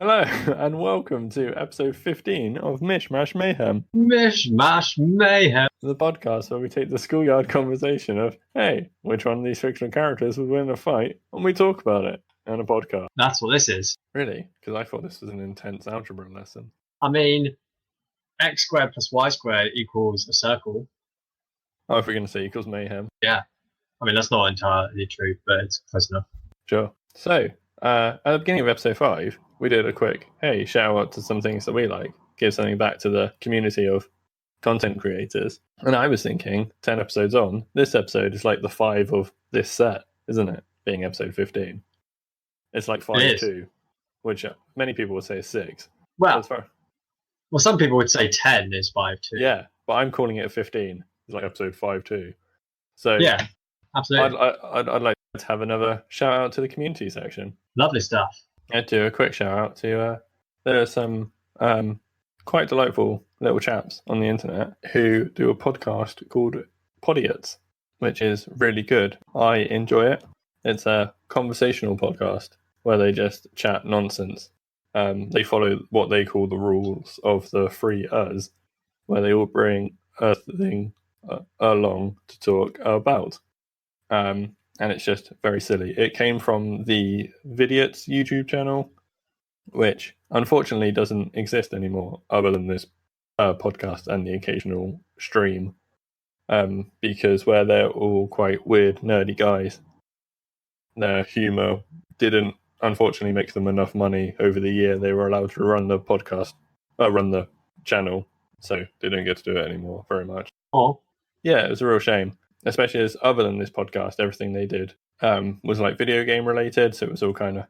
Hello, and welcome to episode 15 of Mish Mayhem, Mish Mayhem. the podcast where we take the schoolyard conversation of, hey, which one of these fictional characters would win a fight, and we talk about it on a podcast. That's what this is. Really? Because I thought this was an intense algebra lesson. I mean, x squared plus y squared equals a circle. Oh, if we're going to say equals mayhem. Yeah. I mean, that's not entirely true, but it's close enough. Sure. So, at the beginning of episode 5, we did a quick, hey, shout out to some things that we like, give something back to the community of content creators. And I was thinking, 10 episodes on, this episode is like the 5 of this set, isn't it? Being episode 15. It's like 5-2, which many people would say is 6. Well, some people would say 10 is 5-2. Yeah, but I'm calling it 15. It's like episode 5-2. So yeah, absolutely. I'd like to have another shout out to the community section. Lovely stuff. I'd do a quick shout out to there are some quite delightful little chaps on the internet who do a podcast called Podiots, which is really good. I enjoy it. It's a conversational podcast where they just chat nonsense. They follow what they call the rules of the Free Us, where they all bring a thing along to talk about. And it's just very silly. It came from the Vidiots YouTube channel, which unfortunately doesn't exist anymore, other than this podcast and the occasional stream, because where they're all quite weird, nerdy guys, their humour didn't unfortunately make them enough money over the year they were allowed to run the podcast, run the channel, so they don't get to do it anymore very much. Oh, yeah, it was a real shame. Especially as other than this podcast, everything they did was like video game related, so it was all kind of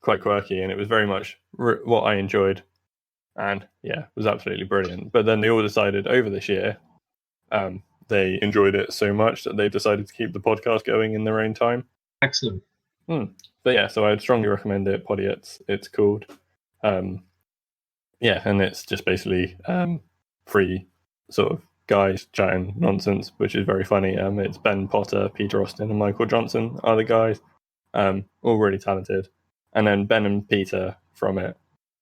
quite quirky, and it was very much what I enjoyed, and yeah, it was absolutely brilliant. But then they all decided over this year they enjoyed it so much that they decided to keep the podcast going in their own time. Excellent. But yeah, so I'd strongly recommend it. Podiots, it's called. Yeah, and it's just basically free sort of guys chatting nonsense, which is very funny. It's Ben Potter, Peter Austin, and Michael Johnson are the guys, all really talented. And then Ben and Peter from it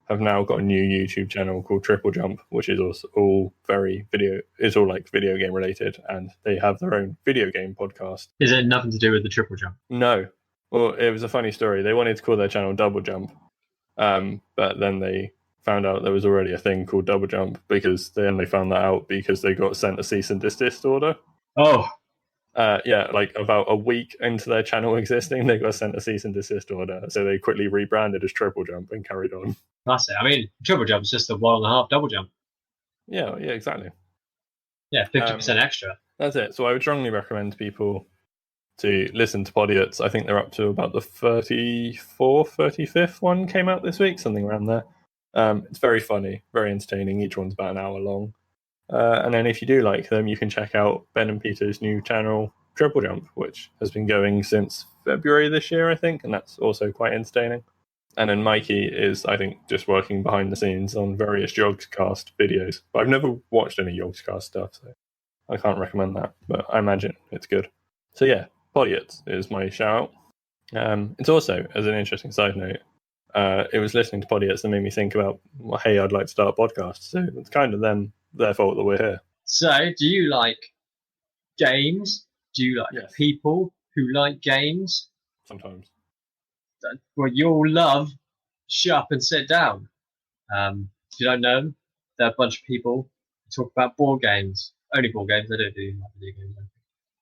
have now got a new YouTube channel called Triple Jump, which is also all very video. It's all like video game related, and they have their own video game podcast. Is it nothing to do with the Triple Jump? No. Well, it was a funny story. They wanted to call their channel Double Jump, but then they found out there was already a thing called Double Jump, because they only found that out because they got sent a cease and desist order. Oh. Yeah, like about a week into their channel existing, they got sent a cease and desist order. So they quickly rebranded as Triple Jump and carried on. That's it. I mean, Triple Jump is just a 1.5 double jump. Yeah, exactly. Yeah, 50% extra. That's it. So I would strongly recommend people to listen to Podiots. I think they're up to about the 34th, 35th one came out this week, something around there. It's very funny, very entertaining. Each one's about an hour long. And then if you do like them, you can check out Ben and Peter's new channel, Triple Jump, which has been going since February this year, I think, and that's also quite entertaining. And then Mikey is, I think, just working behind the scenes on various Yogscast videos. But I've never watched any Yogscast stuff, so I can't recommend that, but I imagine it's good. So yeah, Podiots is my shout out. It's also, as an interesting side note, it was listening to Podiots that made me think about, well, hey, I'd like to start a podcast. So it's kind of their fault that we're here. So, do you like games? Do you like people who like games? Sometimes. Well, you'll love Shut Up and Sit Down. If you don't know them, they're a bunch of people who talk about board games. Only board games. They don't do video games.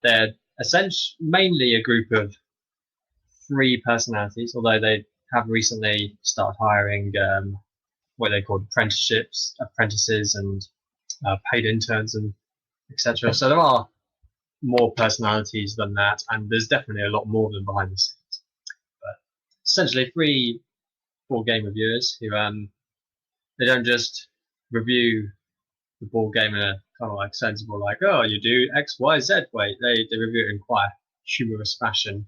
They're essentially mainly a group of 3 personalities, although they have recently started hiring what they call apprentices and paid interns and etc. So there are more personalities than that, and there's definitely a lot more of them behind the scenes. But essentially 3 board game reviewers who they don't just review the board game in a kind of like sensible, like, oh, you do X, Y, Z way. They review it in quite a humorous fashion.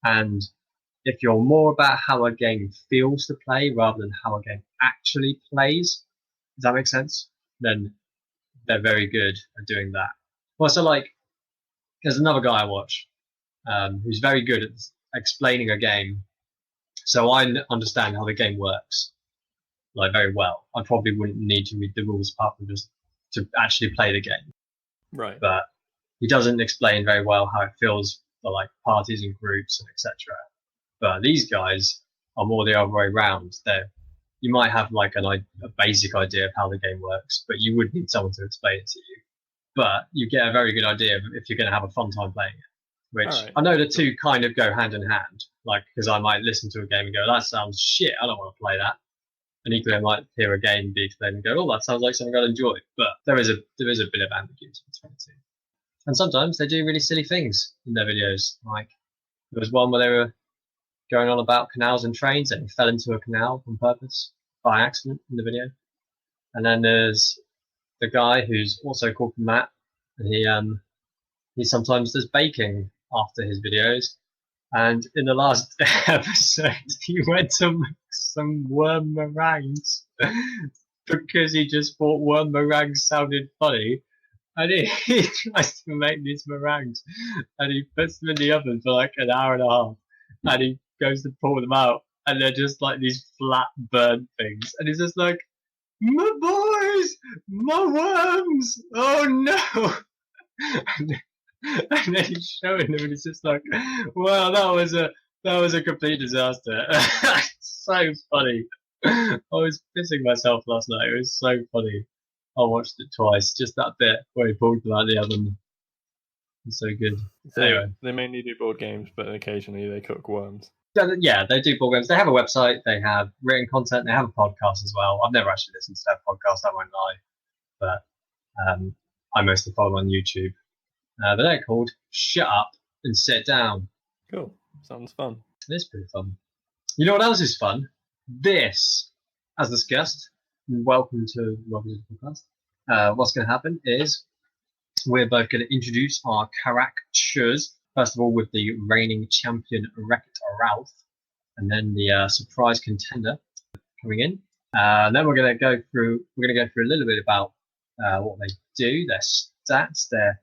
And if you're more about how a game feels to play rather than how a game actually plays, does that make sense? Then they're very good at doing that. Well, so like, there's another guy I watch who's very good at explaining a game, so I understand how the game works. like very well. I probably wouldn't need to read the rules apart from just to actually play the game. Right. But he doesn't explain very well how it feels for like parties and groups and etc. But these guys are more the other way around. You might have like a basic idea of how the game works, but you would need someone to explain it to you. But you get a very good idea of if you're going to have a fun time playing it. Which Right. I know the two kind of go hand in hand. Like, because I might listen to a game and go, "That sounds shit. I don't want to play that." And equally, I might hear a game be explained and go, "Oh, that sounds like something I'd enjoy." But there is a bit of ambiguity between the two. And sometimes they do really silly things in their videos. Like there was one where they were going on about canals and trains, and he fell into a canal on purpose by accident in the video. And then there's the guy who's also called Matt, and he sometimes does baking after his videos. And in the last episode, he went to make some worm meringues because he just thought worm meringues sounded funny. And he tries to make these meringues, and he puts them in the oven for like an hour and a half, and he goes to pull them out, and they're just like these flat burnt things, and he's just like, "My boys, my worms, oh no!" and then he's showing them, and he's just like, "Wow, that was a complete disaster." It's so funny. I was pissing myself last night. It was so funny. I watched it twice, just that bit where he pulled them out of the oven. It's so good. So Anyway. they mainly do board games, but occasionally they cook worms. Yeah, they do board games. They have a website, they have written content, they have a podcast as well. I've never actually listened to their podcast, I won't lie. But I mostly follow them on YouTube. But they're called Shut Up and Sit Down. Cool. Sounds fun. It is pretty fun. You know what else is fun? This, as discussed. Welcome to the podcast. What's going to happen is we're both going to introduce our characters. First of all, with the reigning champion Wreck-It Ralph, and then the surprise contender coming in. And then we're going to go through a little bit about what they do, their stats, their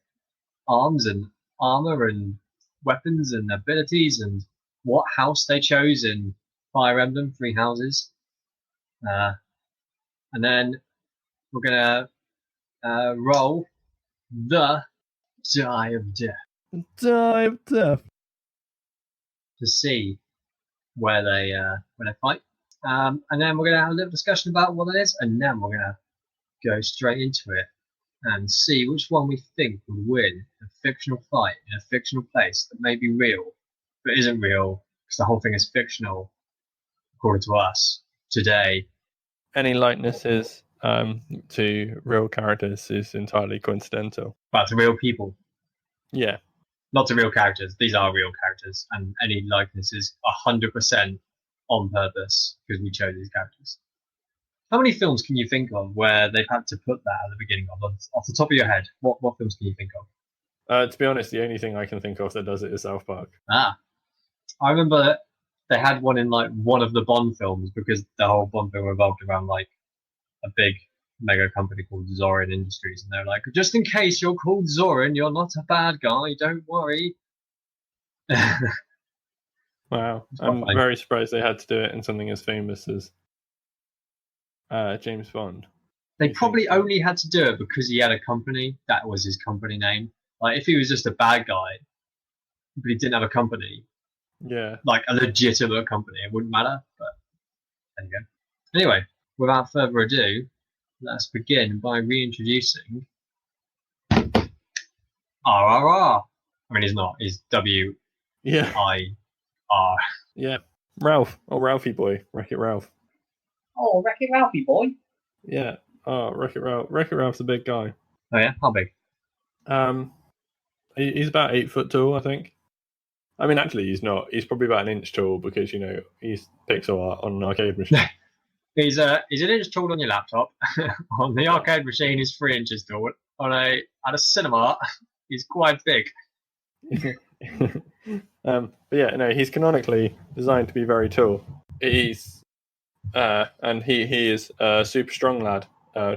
arms and armor and weapons and abilities, and what house they chose in Fire Emblem, 3 houses. And then we're going to roll the Die of Death. Die of Death. To see where they fight. And then we're going to have a little discussion about what it is, and then we're going to go straight into it and see which one we think would win a fictional fight in a fictional place that may be real, but isn't real because the whole thing is fictional, according to us, today. Any likenesses to real characters is entirely coincidental. But to real people. Yeah. Not to real characters. These are real characters, and any likeness is 100% on purpose because we chose these characters. How many films can you think of where they've had to put that at the beginning of? Off the top of your head, what films can you think of? To be honest, the only thing I can think of that does it is South Park. I remember they had one in like one of the Bond films because the whole Bond film revolved around like a big mega company called Zorin Industries, and they're like, just in case you're called Zorin, you're not a bad guy, don't worry. Wow. I'm very surprised they had to do it in something as famous as James Bond. They probably only had to do it because he had a company. That was his company name. Like, if he was just a bad guy, but he didn't have a company, yeah, like a legitimate company, it wouldn't matter. But there you go. Anyway, without further ado, let's begin by reintroducing RRR. I mean, he's not. He's WIR. Yeah, Ralph. Oh, Ralphie boy. Wreck-It Ralph. Oh, Wreck-It Ralphie boy. Yeah. Oh, Wreck-It Ralph. Wreck-It Ralph's a big guy. Oh yeah, how big? He's about 8 foot tall, I think. I mean, actually, he's not. He's probably about an inch tall because he's pixel art on an arcade machine. He's an inch tall on your laptop. On the arcade machine, he's 3 inches tall. At a cinema, he's quite big. But yeah, no, he's canonically designed to be very tall. He's and he is a super strong lad,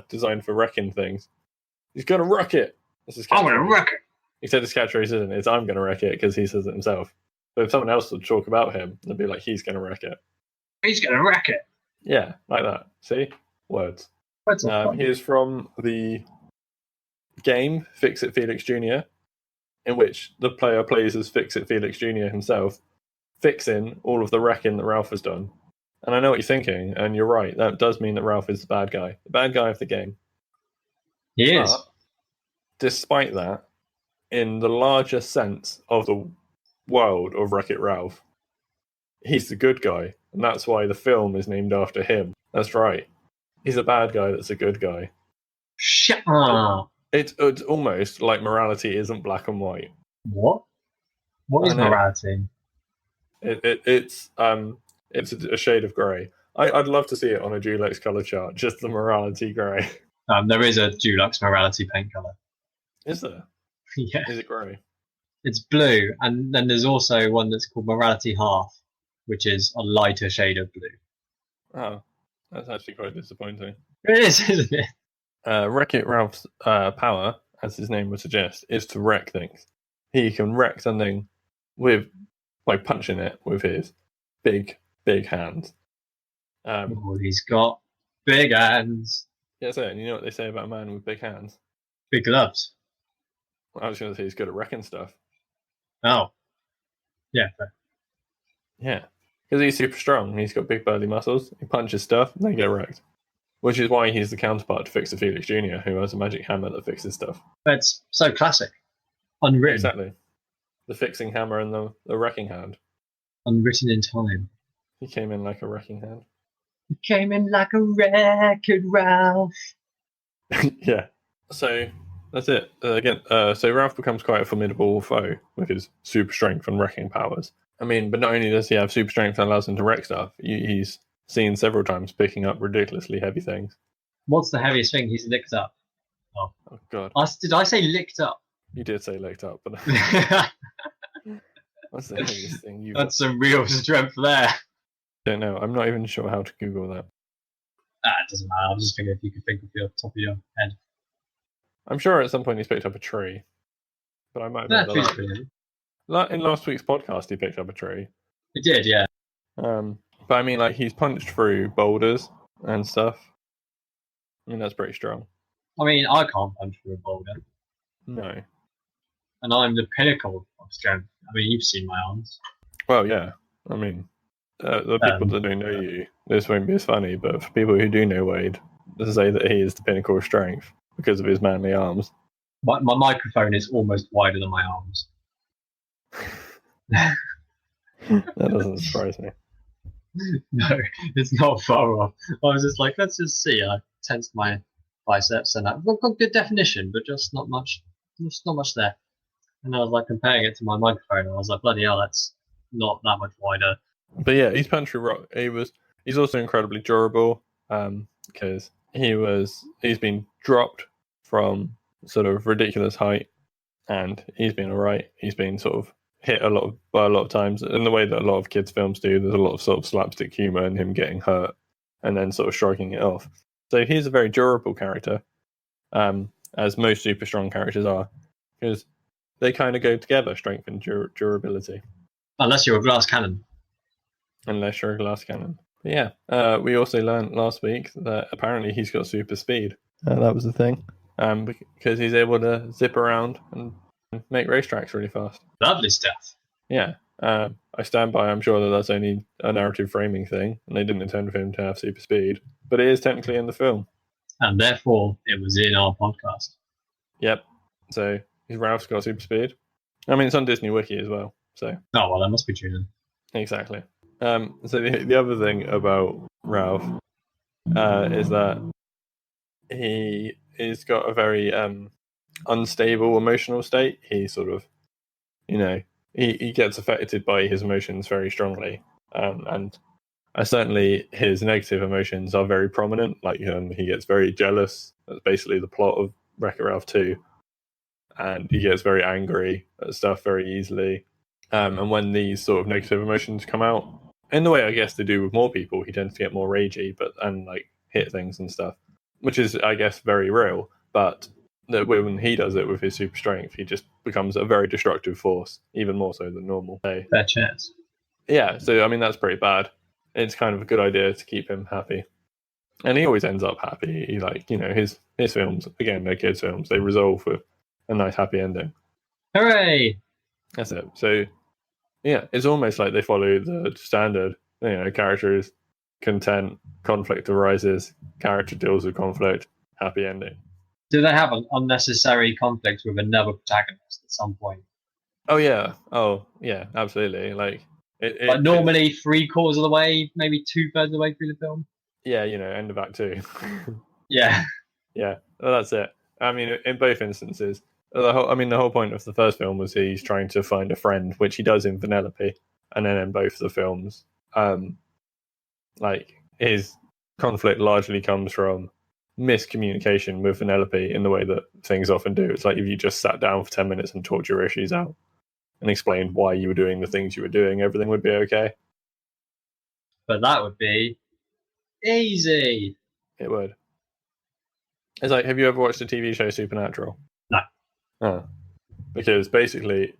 designed for wrecking things. He's gonna wreck it. I'm gonna wreck it. Except his catchphrase isn't. It's I'm gonna wreck it because he says it himself. But if someone else would talk about him, they'd be like, he's gonna wreck it. He's gonna wreck it. Yeah, like that. See? Words. Words are fun. He is from the game Fix-It Felix Jr., in which the player plays as Fix-It Felix Jr. himself, fixing all of the wrecking that Ralph has done. And I know what you're thinking, and you're right. That does mean that Ralph is the bad guy of the game. He is. But despite that, in the larger sense of the world of Wreck-It Ralph, he's the good guy, and that's why the film is named after him. That's right. He's a bad guy that's a good guy. Shut up. It's almost like morality isn't black and white. What? What is I know. morality? It's a shade of grey. I'd love to see it on a Dulux colour chart, just the morality grey. There is a Dulux morality paint color. Is there? Yeah. Is it grey? It's blue, and then there's also one that's called Morality Half, which is a lighter shade of blue. Oh, that's actually quite disappointing. It is, isn't it? Wreck-It Ralph's power, as his name would suggest, is to wreck things. He can wreck something by punching it with his big hands. He's got big hands. Yeah, so, and you know what they say about a man with big hands? Big gloves. I was going to say he's good at wrecking stuff. Oh. Yeah. Yeah, because he's super strong. He's got big burly muscles. He punches stuff, and they get wrecked. Which is why he's the counterpart to Fix-It Felix Jr., who has a magic hammer that fixes stuff. That's so classic. Unwritten. Exactly. The fixing hammer and the wrecking hand. Unwritten in time. He came in like a wrecking hand. He came in like a Wreck-It Ralph. Yeah. So that's it. So Ralph becomes quite a formidable foe with his super strength and wrecking powers. I mean, but not only does he have super strength that allows him to wreck stuff, he's seen several times picking up ridiculously heavy things. What's the heaviest thing he's licked up? Oh God. Did I say licked up? You did say licked up, but what's the heaviest thing you've That's some real strength there. Don't know. I'm not even sure how to Google that. It doesn't matter. I'm just thinking if you could think of the top of your head. I'm sure at some point he's picked up a tree, but I might have made that up. In last week's podcast, he picked up a tree. He did, yeah. But I mean, like, he's punched through boulders and stuff. I mean, that's pretty strong. I mean, I can't punch through a boulder. No. And I'm the pinnacle of strength. I mean, you've seen my arms. Well, yeah. I mean, the people that don't know you, this won't be as funny, but for people who do know Wade, to say that he is the pinnacle of strength because of his manly arms. My microphone is almost wider than my arms. That doesn't surprise me. No, it's not far off. I was just like, let's just see. I tensed my biceps and I've got good definition, but just not much there. And I was like comparing it to my microphone, and I was like, bloody hell, that's not that much wider. But yeah, he's punched through rock. He's also incredibly durable, because he's been dropped from sort of ridiculous height, and he's been alright. He's been sort of hit by a lot of times in the way that a lot of kids' films do. There's a lot of sort of slapstick humor and him getting hurt and then sort of shrugging it off. So he's a very durable character, as most super strong characters are, because they kind of go together, strength and durability. Unless you're a glass cannon. Unless you're a glass cannon. But yeah, we also learned last week that apparently he's got super speed. That was the thing. Because he's able to zip around and make racetracks really fast. Lovely stuff. Yeah. I stand by, I'm sure that that's only a narrative framing thing, and they didn't intend for him to have super speed, but it is technically in the film. And therefore, it was in our podcast. Yep. So, Ralph's got super speed. I mean, it's on Disney Wiki as well, so. Oh, well, that must be true then. Exactly. So the other thing about Ralph is that he's got a very unstable emotional state. He sort of, he gets affected by his emotions very strongly, and certainly his negative emotions are very prominent. Like he gets very jealous. That's basically the plot of Wreck-It Ralph 2, and he gets very angry at stuff very easily. And when these sort of negative emotions come out, in the way I guess they do with more people, he tends to get more ragey, and like hit things and stuff, which is I guess very real. But that when he does it with his super strength, he just becomes a very destructive force, even more so than normal. So, fair chance. Yeah, so I mean that's pretty bad. it's kind of a good idea to keep him happy. And he always ends up happy. He, like, you know, his films, again, they're kids' films, they resolve with a nice happy ending. Hooray! That's it. So, yeah, it's almost like they follow the standard, you know, character is content, conflict arises, character deals with conflict, happy ending. Do they have an unnecessary conflict with another protagonist at some point? Oh, yeah. Oh, yeah, absolutely. Like, But normally 3/4 of the way, maybe 2/3 of the way through the film. Yeah, you know, end of Act 2. Yeah. Yeah, well, that's it. I mean, in both instances, the whole point of the first film was he's trying to find a friend, which he does in Vanellope, and then in both the films, like, his conflict largely comes from miscommunication with Vanellope in the way that things often do. It's like if you just sat down for 10 minutes and talked your issues out and explained why you were doing the things you were doing, everything would be okay. But that would be easy. It would. It's like, have you ever watched the TV show Supernatural? No. Oh. Because basically,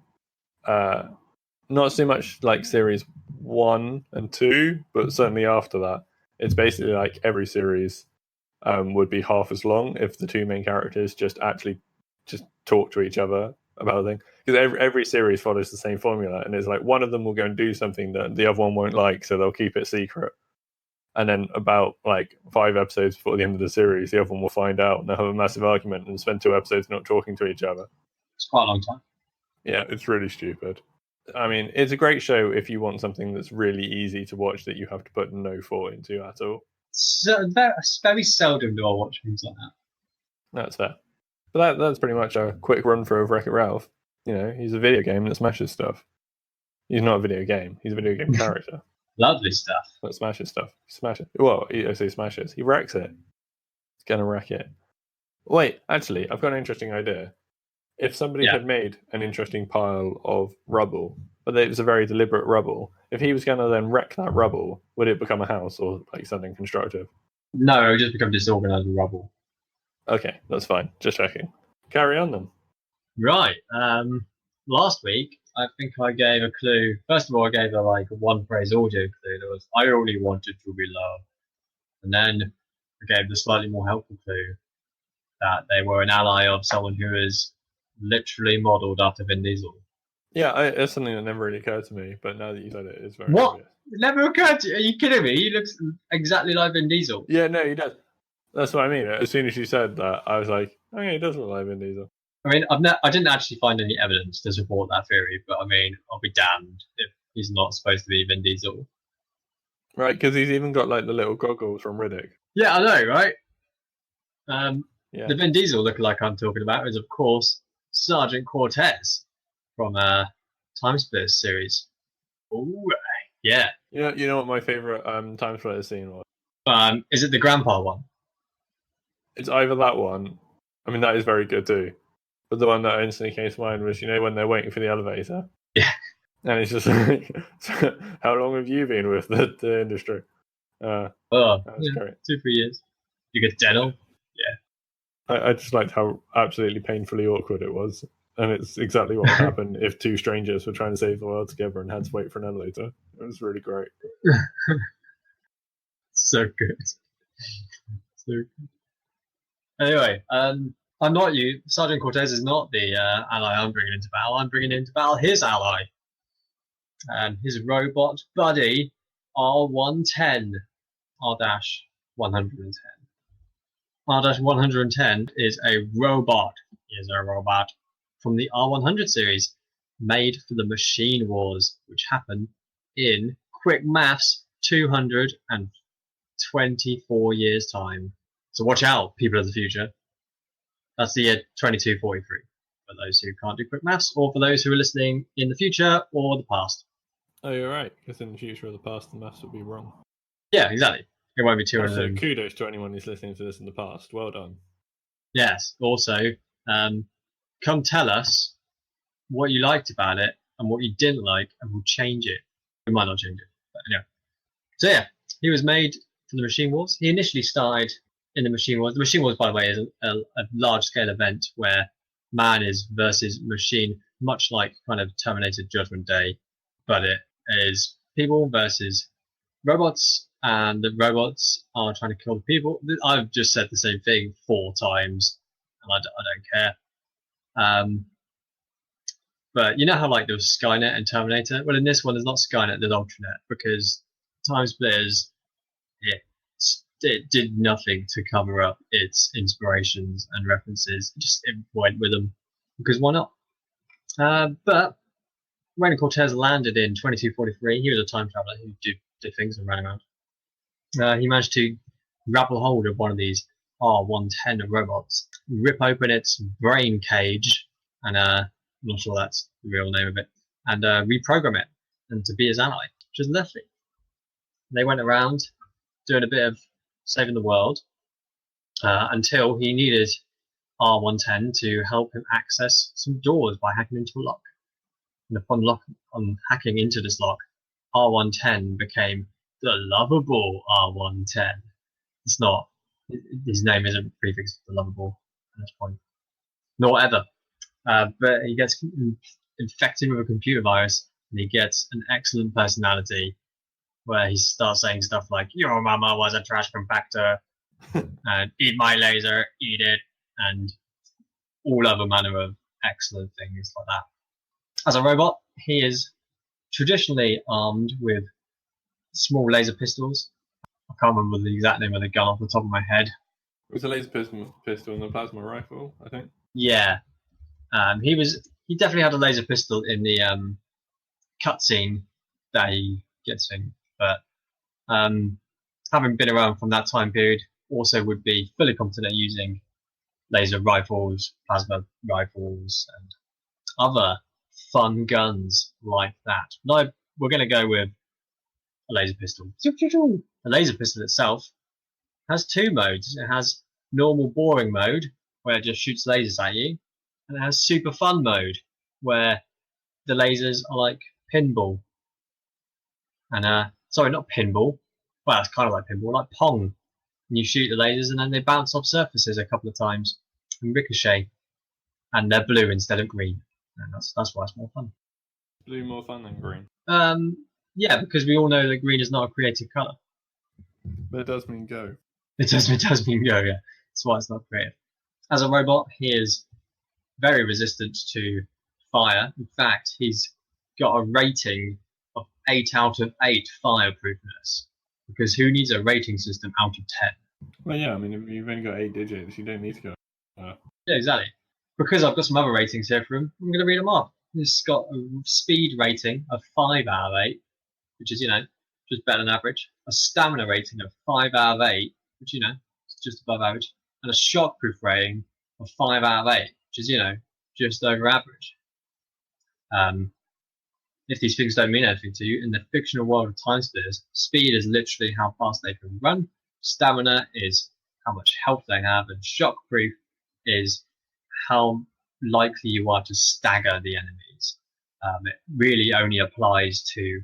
not so much like series 1 and 2, but certainly after that, it's basically like every series would be half as long if the two main characters just talk to each other about a thing. Because every series follows the same formula, and it's like one of them will go and do something that the other one won't like, so they'll keep it secret. And then about like 5 episodes before the end of the series, the other one will find out and they'll have a massive argument and spend 2 episodes not talking to each other. It's quite a long time. Yeah, it's really stupid. I mean, it's a great show if you want something that's really easy to watch that you have to put no thought into at all. So very seldom do I watch things like that. That's fair. But that's pretty much a quick run through of Wreck-It Ralph. You know, he's a video game that smashes stuff. He's not a video game. He's a video game character. Lovely stuff. That smashes stuff. Smashes. Well, I say smashes. He wrecks it. He's gonna wreck it. Wait, actually, I've got an interesting idea. If somebody had made an interesting pile of rubble, but it was a very deliberate rubble, if he was gonna then wreck that rubble, would it become a house or like something constructive? No, it would just become disorganized rubble. Okay, that's fine. Just checking. Carry on then. Right. Last week, I think I gave a clue. First of all, I gave a one phrase audio clue. That was, I only wanted to be loved. And then I gave the slightly more helpful clue that they were an ally of someone who is literally modelled after Vin Diesel. Yeah, that's something that never really occurred to me, but now that you said it, it's very What? obvious. It never occurred to you? Are you kidding me? He looks exactly like Vin Diesel. Yeah, no, he does. That's what I mean. As soon as you said that, I was like, oh yeah, he does look like Vin Diesel. I mean, I didn't actually find any evidence to support that theory, but I mean, I'll be damned if he's not supposed to be Vin Diesel. Right, because he's even got like the little goggles from Riddick. Yeah, I know, right? Yeah. The Vin Diesel lookalike I'm talking about is, of course, Sergeant Cortez from Time Splitters series. Ooh, yeah. You know what my favourite Time Splitters scene was? Is it the grandpa one? It's either that one. I mean, that is very good too. But the one that instantly came to mind was, you know, when they're waiting for the elevator. Yeah. And it's just like, how long have you been with the industry? Great. 2-3 years. You get dental. Yeah. I just liked how absolutely painfully awkward it was. And it's exactly what would happen if 2 strangers were trying to save the world together and had to wait for an elevator. It was really great. So good. So good. Anyway, I'm not you. Sergeant Cortez is not the ally I'm bringing into battle. I'm bringing into battle his ally. His robot buddy, R110. R-110. R-110 is a robot. He is a robot from the R100 series, made for the Machine Wars, which happen in, quick maths, 224 years' time. So watch out, people of the future. That's the year 2243, for those who can't do quick maths, or for those who are listening in the future or the past. Oh, you're right, because in the future or the past, the maths would be wrong. Yeah, exactly. It won't be 200. So kudos to anyone who's listening to this in the past. Well done. Yes. Also, come tell us what you liked about it and what you didn't like, and we'll change it. We might not change it, but anyway. So yeah, he was made for the Machine Wars. He initially started in the Machine Wars. The Machine Wars, by the way, is a large-scale event where man is versus machine, much like kind of Terminator Judgment Day, but it is people versus robots, and the robots are trying to kill the people. I've just said the same thing 4 times, and I don't care. But you know how like there was Skynet and Terminator? Well, in this one, there's not Skynet, there's Ultranet, because Time Splitters, it did nothing to cover up its inspirations and references. It went with them, because why not? But when Cortez landed in 2243, he was a time traveler who did things and ran around. He managed to grapple hold of one of these R110 robots, rip open its brain cage, and I'm not sure that's the real name of it, and reprogram it and to be his ally, which is lovely. They went around doing a bit of saving the world until he needed R110 to help him access some doors by hacking into a lock. And upon hacking into this lock, R110 became the lovable R110. It's not, his name isn't prefixed to lovable at this point, nor ever. But he gets infected with a computer virus, and he gets an excellent personality where he starts saying stuff like, "Your mama was a trash compactor," and "eat my laser, eat it," and all other manner of excellent things like that. As a robot, he is traditionally armed with small laser pistols. I can't remember the exact name of the gun off the top of my head. It was a laser pistol and a plasma rifle, I think. Yeah. He definitely had a laser pistol in the cutscene that he gets in, but having been around from that time period, also would be fully competent at using laser rifles, plasma rifles, and other fun guns like that. No, we're going to go with a laser pistol. The laser pistol itself has 2 modes. It has normal boring mode, where it just shoots lasers at you, and it has super fun mode, where the lasers are like pinball. And sorry, not pinball. Well, it's kind of like pinball, like Pong. And you shoot the lasers, and then they bounce off surfaces a couple of times and ricochet, and they're blue instead of green. And that's why it's more fun. Blue more fun than green. Yeah, because we all know that green is not a creative color. But it does mean go. It does mean go. Yeah, that's why it's not creative. As a robot, he is very resistant to fire. In fact, he's got a rating of 8 out of 8 fireproofness. Because who needs a rating system out of 10? Well, yeah, I mean, if you've only got 8 digits, you don't need to go. Yeah, exactly. Because I've got some other ratings here for him, I'm going to read them off. He's got a speed rating of 5 out of 8, which is, just better than average. A stamina rating of 5 out of 8, which, is just above average. And a shockproof rating of 5 out of 8, which is, just over average. If these things don't mean anything to you, in the fictional world of Time Splitters, speed is literally how fast they can run, stamina is how much health they have, and shockproof is how likely you are to stagger the enemies. It really only applies to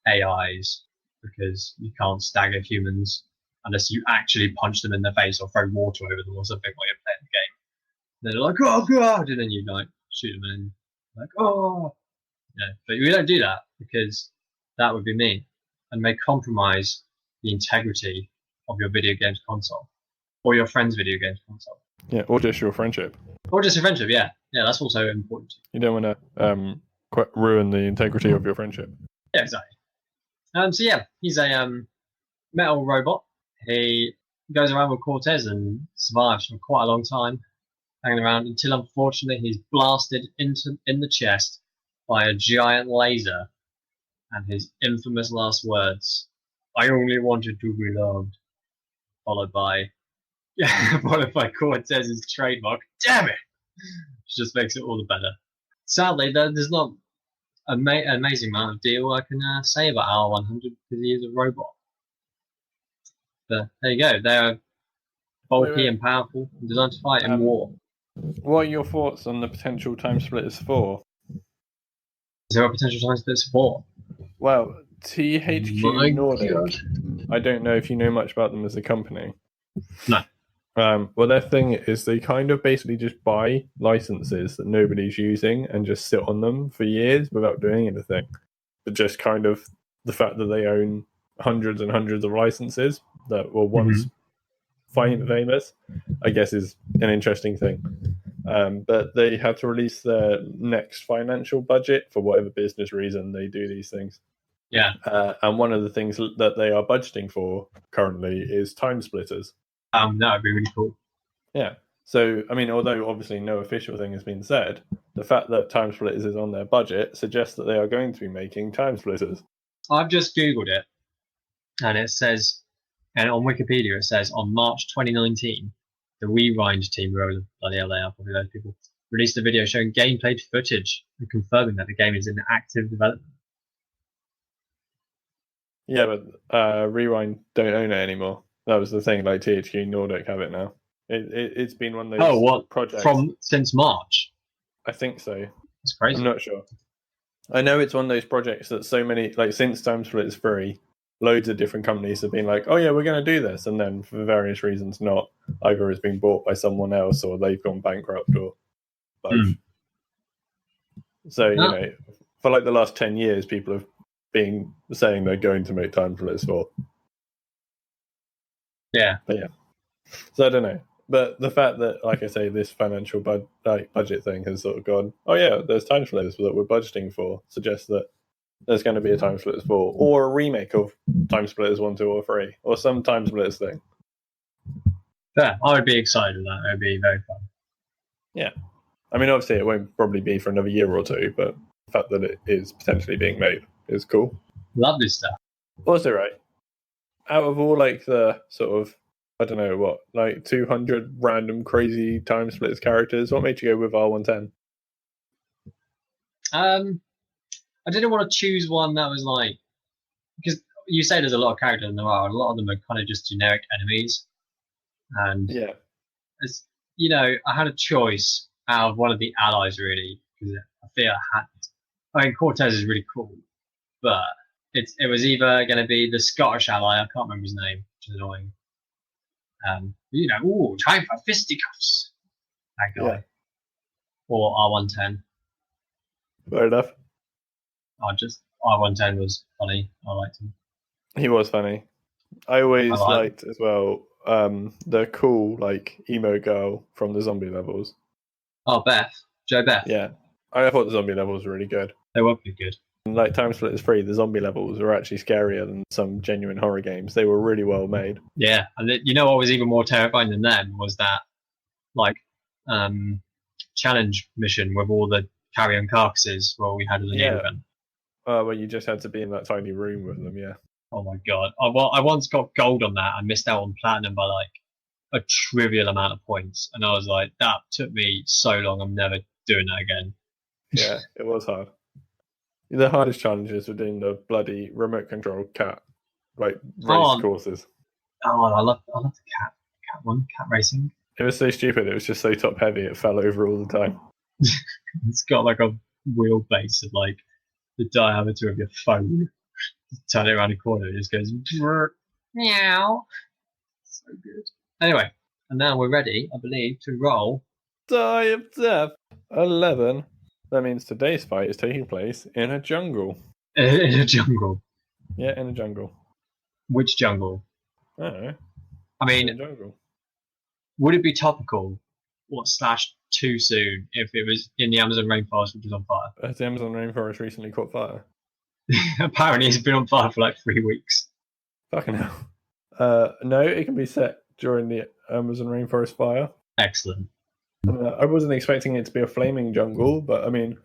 AIs, because you can't stagger humans unless you actually punch them in the face or throw water over them or something while you're playing the game. Then they're like, "Oh god," and then you shoot them and like, "Oh." Yeah, but we don't do that, because that would be mean and may compromise the integrity of your video games console or your friend's video games console. Yeah, or just your friendship. Or just a friendship, yeah. Yeah, that's also important. You don't want to ruin the integrity of your friendship. Yeah, exactly. So yeah, he's a metal robot. He goes around with Cortez and survives for quite a long time, hanging around until unfortunately he's blasted in the chest by a giant laser, and his infamous last words, "I only wanted to be loved," followed by Cortez's trademark, "Damn it!" which just makes it all the better. Sadly, there's not an amazing amount of deal I can say about R100, because he is a robot. But there you go. They're bulky and powerful and designed to fight in war. What are your thoughts on the potential Time Splitters 4? Is there a potential Time Splitters 4? Well, THQ Nordic, I don't know if you know much about them as a company. No. Well, their thing is they kind of basically just buy licenses that nobody's using and just sit on them for years without doing anything. But just kind of the fact that they own hundreds and hundreds of licenses that were once famous, I guess is an interesting thing. But they had to release their next financial budget for whatever business reason they do these things. Yeah. And one of the things that they are budgeting for currently is time splitters. That would be really cool. Yeah. So, I mean, although obviously no official thing has been said, the fact that time splitters is on their budget suggests that they are going to be making time splitters. I've just Googled it, and it says, and on Wikipedia it says, on March 2019, the Rewind team, whoever bloody hell they are, probably those people, released a video showing gameplay footage and confirming that the game is in active development. Yeah, but Rewind don't own it anymore. That was the thing. Like THQ Nordic have it now. It's been one of those projects since March. I think so. It's crazy. I'm not sure. I know it's one of those projects that so many, like, since Time Split is free, loads of different companies have been like, oh yeah, we're going to do this, and then for various reasons not. Either it's been bought by someone else or they've gone bankrupt or both. So you know, for like the last 10 years, people have been saying they're going to make Time Split 4. Yeah. But yeah. So I don't know. But the fact that, like I say, this financial budget thing has sort of gone, oh yeah, there's Time Splitters that we're budgeting for, suggests that there's going to be a Time Splitters 4, or a remake of Time Splitters 1, 2, or 3, or some Time Splitters thing. Yeah, I would be excited with that. It would be very fun. Yeah. I mean, obviously it won't probably be for another year or two, but the fact that it is potentially being made is cool. Lovely stuff. Also, right, out of all, like, the sort of, I don't know what, like 200 random crazy Time Splitters characters, what made you go with R110? I didn't want to choose one that was like, because you say there's a lot of characters and there are, a lot of them are kind of just generic enemies. And yeah, it's, you know, I had a choice out of one of the allies really, because I feel I had. I mean, Cortez is really cool, but it was either going to be the Scottish ally, I can't remember his name, which is annoying. You know, ooh, time for fisticuffs. That guy. Yeah. Or R110. Fair enough. R110 was funny. I liked him. He was funny. I always liked as well the cool, like, emo girl from the zombie levels. Oh, Joe Beth. Yeah. I thought the zombie levels were really good. They were pretty good. Like Time Splitters 3, the zombie levels were actually scarier than some genuine horror games. They were really well made. Yeah, and you know what was even more terrifying than them was that, like, challenge mission with all the carrion carcasses where we had as a new event. Well, you just had to be in that tiny room with them, yeah. Oh my god. I once got gold on that. I missed out on platinum by, like, a trivial amount of points. And I was like, that took me so long, I'm never doing that again. Yeah, it was hard. The hardest challenges were doing the bloody remote control cat, like, race courses. Oh, I love the cat racing. It was so stupid. It was just so top heavy. It fell over all the time. It's got like a wheelbase of like the diameter of your phone. Turn it around a corner, it just goes meow. So good. Anyway, and now we're ready, I believe, to roll. Die of Death 11. That means today's fight is taking place in a jungle. In a jungle? Yeah, in a jungle. Which jungle? I don't know. I mean, jungle. Would it be topical or / too soon if it was in the Amazon rainforest, which is on fire? Has the Amazon rainforest recently caught fire? Apparently it's been on fire for like 3 weeks. Fucking hell. No, it can be set during the Amazon rainforest fire. Excellent. I wasn't expecting it to be a flaming jungle, but I mean,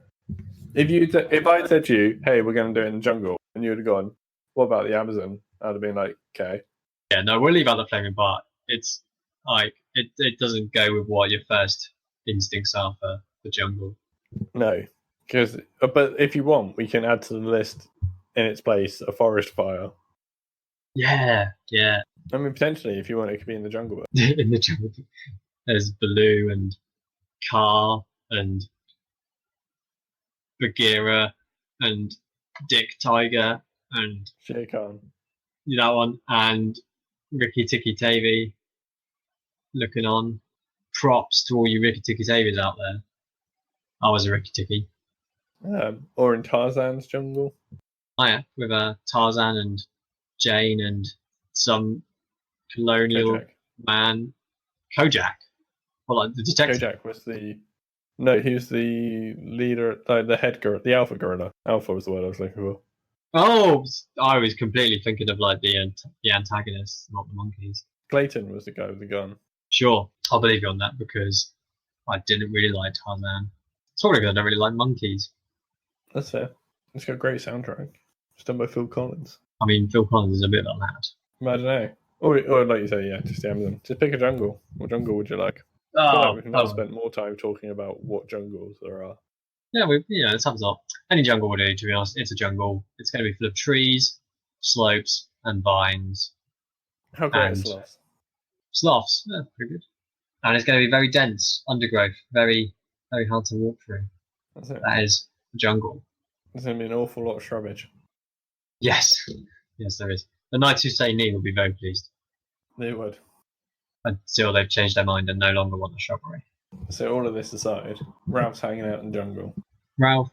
if I said to you, hey, we're going to do it in the jungle, and you would have gone, what about the Amazon? I'd have been like, okay. Yeah, no, we'll leave out the flaming part. It's like, it doesn't go with what your first instincts are for the jungle. No, but if you want, we can add to the list in its place a forest fire. Yeah. I mean, potentially, if you want, it could be in the jungle. In the jungle. There's Baloo and Car and Bagheera and Dick Tiger and Shere Khan. That one, and Ricky Tikki Tavi looking on. Props to all you Ricky Tikki Tavis out there. I was a Ricky Tikki. Or in Tarzan's jungle. Oh yeah, with Tarzan and Jane and some colonial Kojak. man, Kojak. Well, like the detective. Kojak was the... No, he was the leader, the head gorilla, the alpha gorilla. Alpha was the word I was looking for. Oh, I was completely thinking of like the antagonists, not the monkeys. Clayton was the guy with the gun. Sure, I'll believe you on that because I didn't really like Tarzan. It's probably because I don't really like monkeys. That's fair. It's got a great soundtrack. It's done by Phil Collins. I mean, Phil Collins is a bit of a lad. I don't know. Or like you say, yeah, just the Amazon. Just pick a jungle. What jungle would you like? I feel like we've now spent more time talking about what jungles there are. Yeah, it sums up. Any jungle will do, to be honest. It's a jungle. It's going to be full of trees, slopes, and vines. How great is sloths? Sloths, yeah, pretty good. And it's going to be very dense undergrowth, very, very hard to walk through. That's it. That is the jungle. There's going to be an awful lot of shrubbage. Yes, yes, there is. The knights who say knee will be very pleased. They would. Until they've changed their mind and no longer want the shrubbery. So all of this aside, Ralph's hanging out in the jungle. Ralph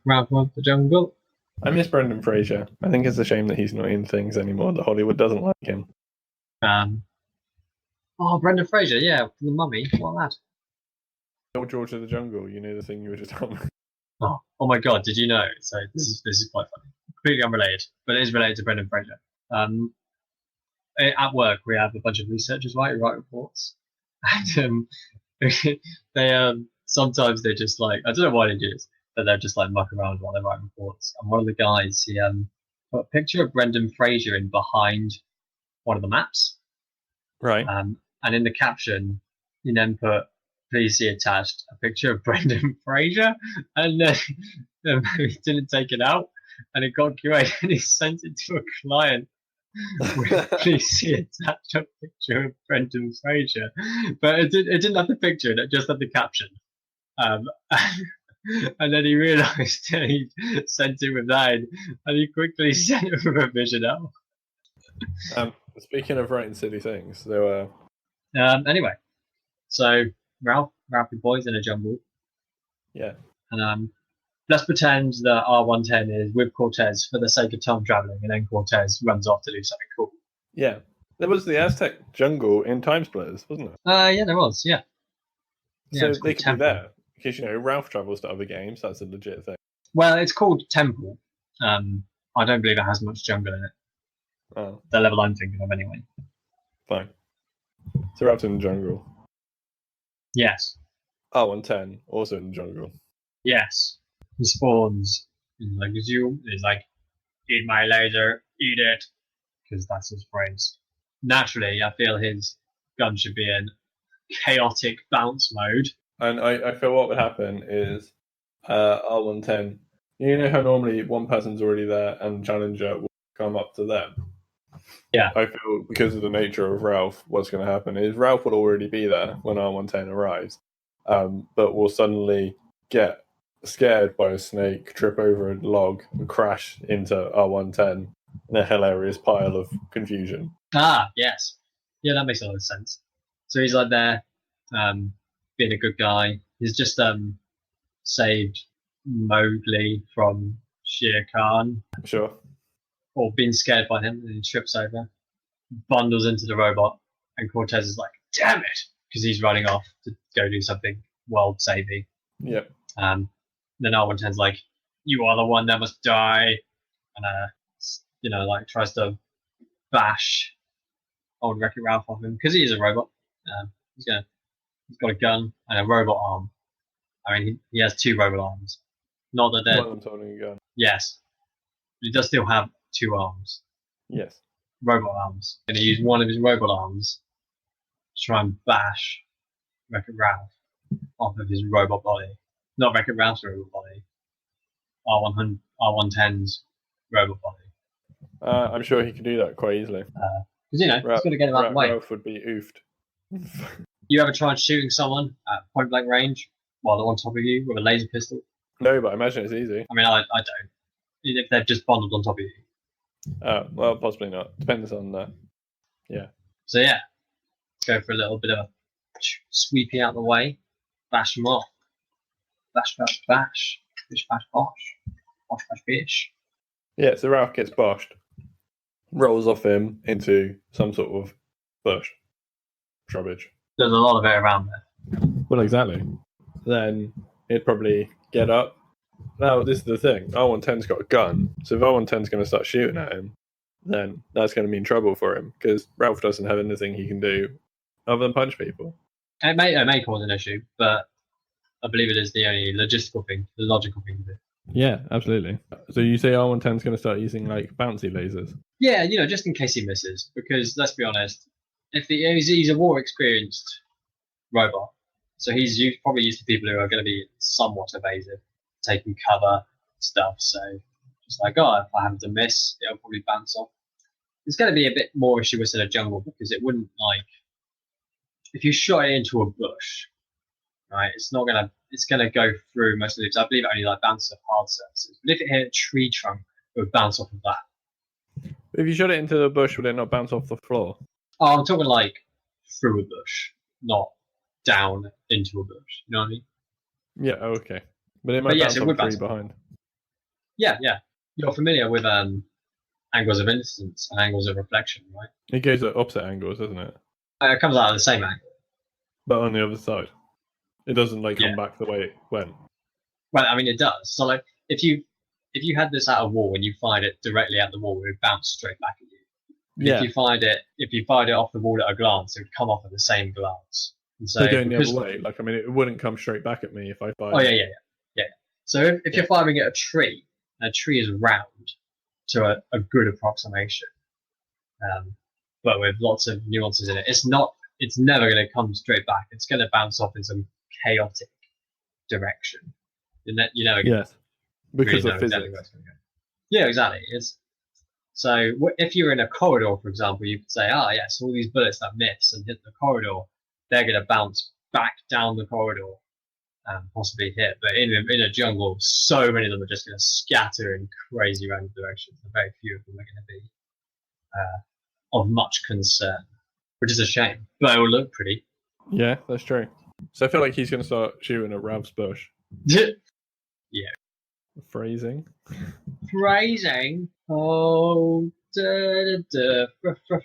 wants the jungle. I miss Brendan Fraser. I think it's a shame that he's not in things anymore, that Hollywood doesn't like him. Brendan Fraser, yeah, from The Mummy. What a lad. Old George of the Jungle, you know the thing you were just on. Oh my god, did you know? So this is quite funny. Completely unrelated, but it is related to Brendan Fraser. At work, we have a bunch of researchers, right, who write reports, and they sometimes they're just like, I don't know why they do this, but they're just like muck around while they write reports. And one of the guys, he put a picture of Brendan Fraser in behind one of the maps, Right. and in the caption, he then put, "Please see attached a picture of Brendan Fraser," and then he didn't take it out, and it got QA, and he sent it to a client. Please see attached a picture of Brendan Fraser, but it didn't have the picture, it just had the caption. And then he realised he sent it with that, and he quickly sent it with a vision out. Speaking of writing silly things, there were. Anyway, so Ralphie boy's in a jungle. Yeah. And let's pretend that R110 is with Cortez for the sake of time traveling, and then Cortez runs off to do something cool. Yeah. There was the Aztec jungle in Time Splitters, wasn't it? Yeah, there was, yeah. So they could be there. Because, Ralph travels to other games. That's a legit thing. Well, it's called Temple. I don't believe it has much jungle in it. Oh. The level I'm thinking of, anyway. Fine. So Ralph's in the jungle. Yes. R110, also in the jungle. Yes. He spawns. He's like, eat my laser, eat it. Because that's his phrase. Naturally, I feel his gun should be in chaotic bounce mode. And I feel what would happen is R110, you know how normally one person's already there and Challenger will come up to them? Yeah. I feel because of the nature of Ralph, what's going to happen is Ralph will already be there when R110 arrives, but will suddenly get scared by a snake, trip over a log, and crash into R110 in a hilarious pile of confusion. Ah, yes. Yeah, that makes a lot of sense. So he's like there, being a good guy. He's just saved Mowgli from Shere Khan. Sure. Or being scared by him, and he trips over, bundles into the robot, and Cortez is like, "Damn it!" because he's running off to go do something world-saving. Yep. Then R110's like, "You are the one that must die," and like tries to bash old Wreck-It Ralph off him because he is a robot. He's got a gun and a robot arm. I mean, he has two robot arms. Not that they're. One of them's holding a gun. Yes, but he does still have two arms. Yes. Robot arms. Going to use one of his robot arms to try and bash Wreck-It Ralph off of his robot body. Not Wreck-It Ralph's robot body. R110's robot body. I'm sure he could do that quite easily. Because he's going to get him out of the way. Ralph would be oofed. You ever tried shooting someone at point blank range while they're on top of you with a laser pistol? No, but I imagine it's easy. I mean, I don't. If they've just bundled on top of you. Well, possibly not. Depends on that. Yeah. So yeah, let's go for a little bit of a sweeping out the way, bash them off. Bash, bash, bash. Bish, bash, bosh. Bosh, bash, bish. Yeah, so Ralph gets boshed. rolls off him into some sort of bush, shrubbage. There's a lot of it around there. Well, exactly. Then he'd probably get up. Now, this is the thing. R110's got a gun, so if R110's going to start shooting at him, then that's going to mean trouble for him, because Ralph doesn't have anything he can do other than punch people. It may cause an issue, but I believe it is the only logical thing to do. Yeah, absolutely. So you say R110's going to start using, like, bouncy lasers? Yeah, just in case he misses, because let's be honest, if he's a war-experienced robot, so he's probably used to people who are going to be somewhat evasive, taking cover, stuff, so just like, if I happen to miss, it'll probably bounce off. It's going to be a bit more issue in a jungle, because it wouldn't, like, if you shot it into a bush, right, it's going to go through most of the, I believe it only, like, bounces off hard surfaces, but if it hit a tree trunk, it would bounce off of that. If you shot it into the bush, would it not bounce off the floor? Oh, I'm talking, like, through a bush, not down into a bush, you know what I mean? Yeah, okay. But it might bounce off a tree behind. Yeah. You're familiar with angles of incidence and angles of reflection, right? It goes at opposite angles, doesn't it? It comes out of the same angle. But on the other side. It doesn't, like, come back the way it went. Well, I mean, it does. So, like, if you had this at a wall and you fired it directly at the wall, it would bounce straight back at you. Yeah. If you fired it off the wall at a glance, it would come off at the same glance. And so going the other way, like, I mean, it wouldn't come straight back at me if I fired. Oh yeah. So if you're firing at a tree, and a tree is round to a good approximation, but with lots of nuances in it, it's never going to come straight back. It's going to bounce off in some chaotic direction. You never yes, because really of know physics. exactly where it's going to go. Yeah, exactly. So if you're in a corridor, for example, you could say, so all these bullets that miss and hit the corridor, they're going to bounce back down the corridor and possibly hit. But in a jungle, so many of them are just going to scatter in crazy random directions. And very few of them are going to be of much concern, which is a shame. But it will look pretty. Yeah, that's true. So I feel like he's going to start shooting at Ralph's bush. Yeah. Phrasing. Oh,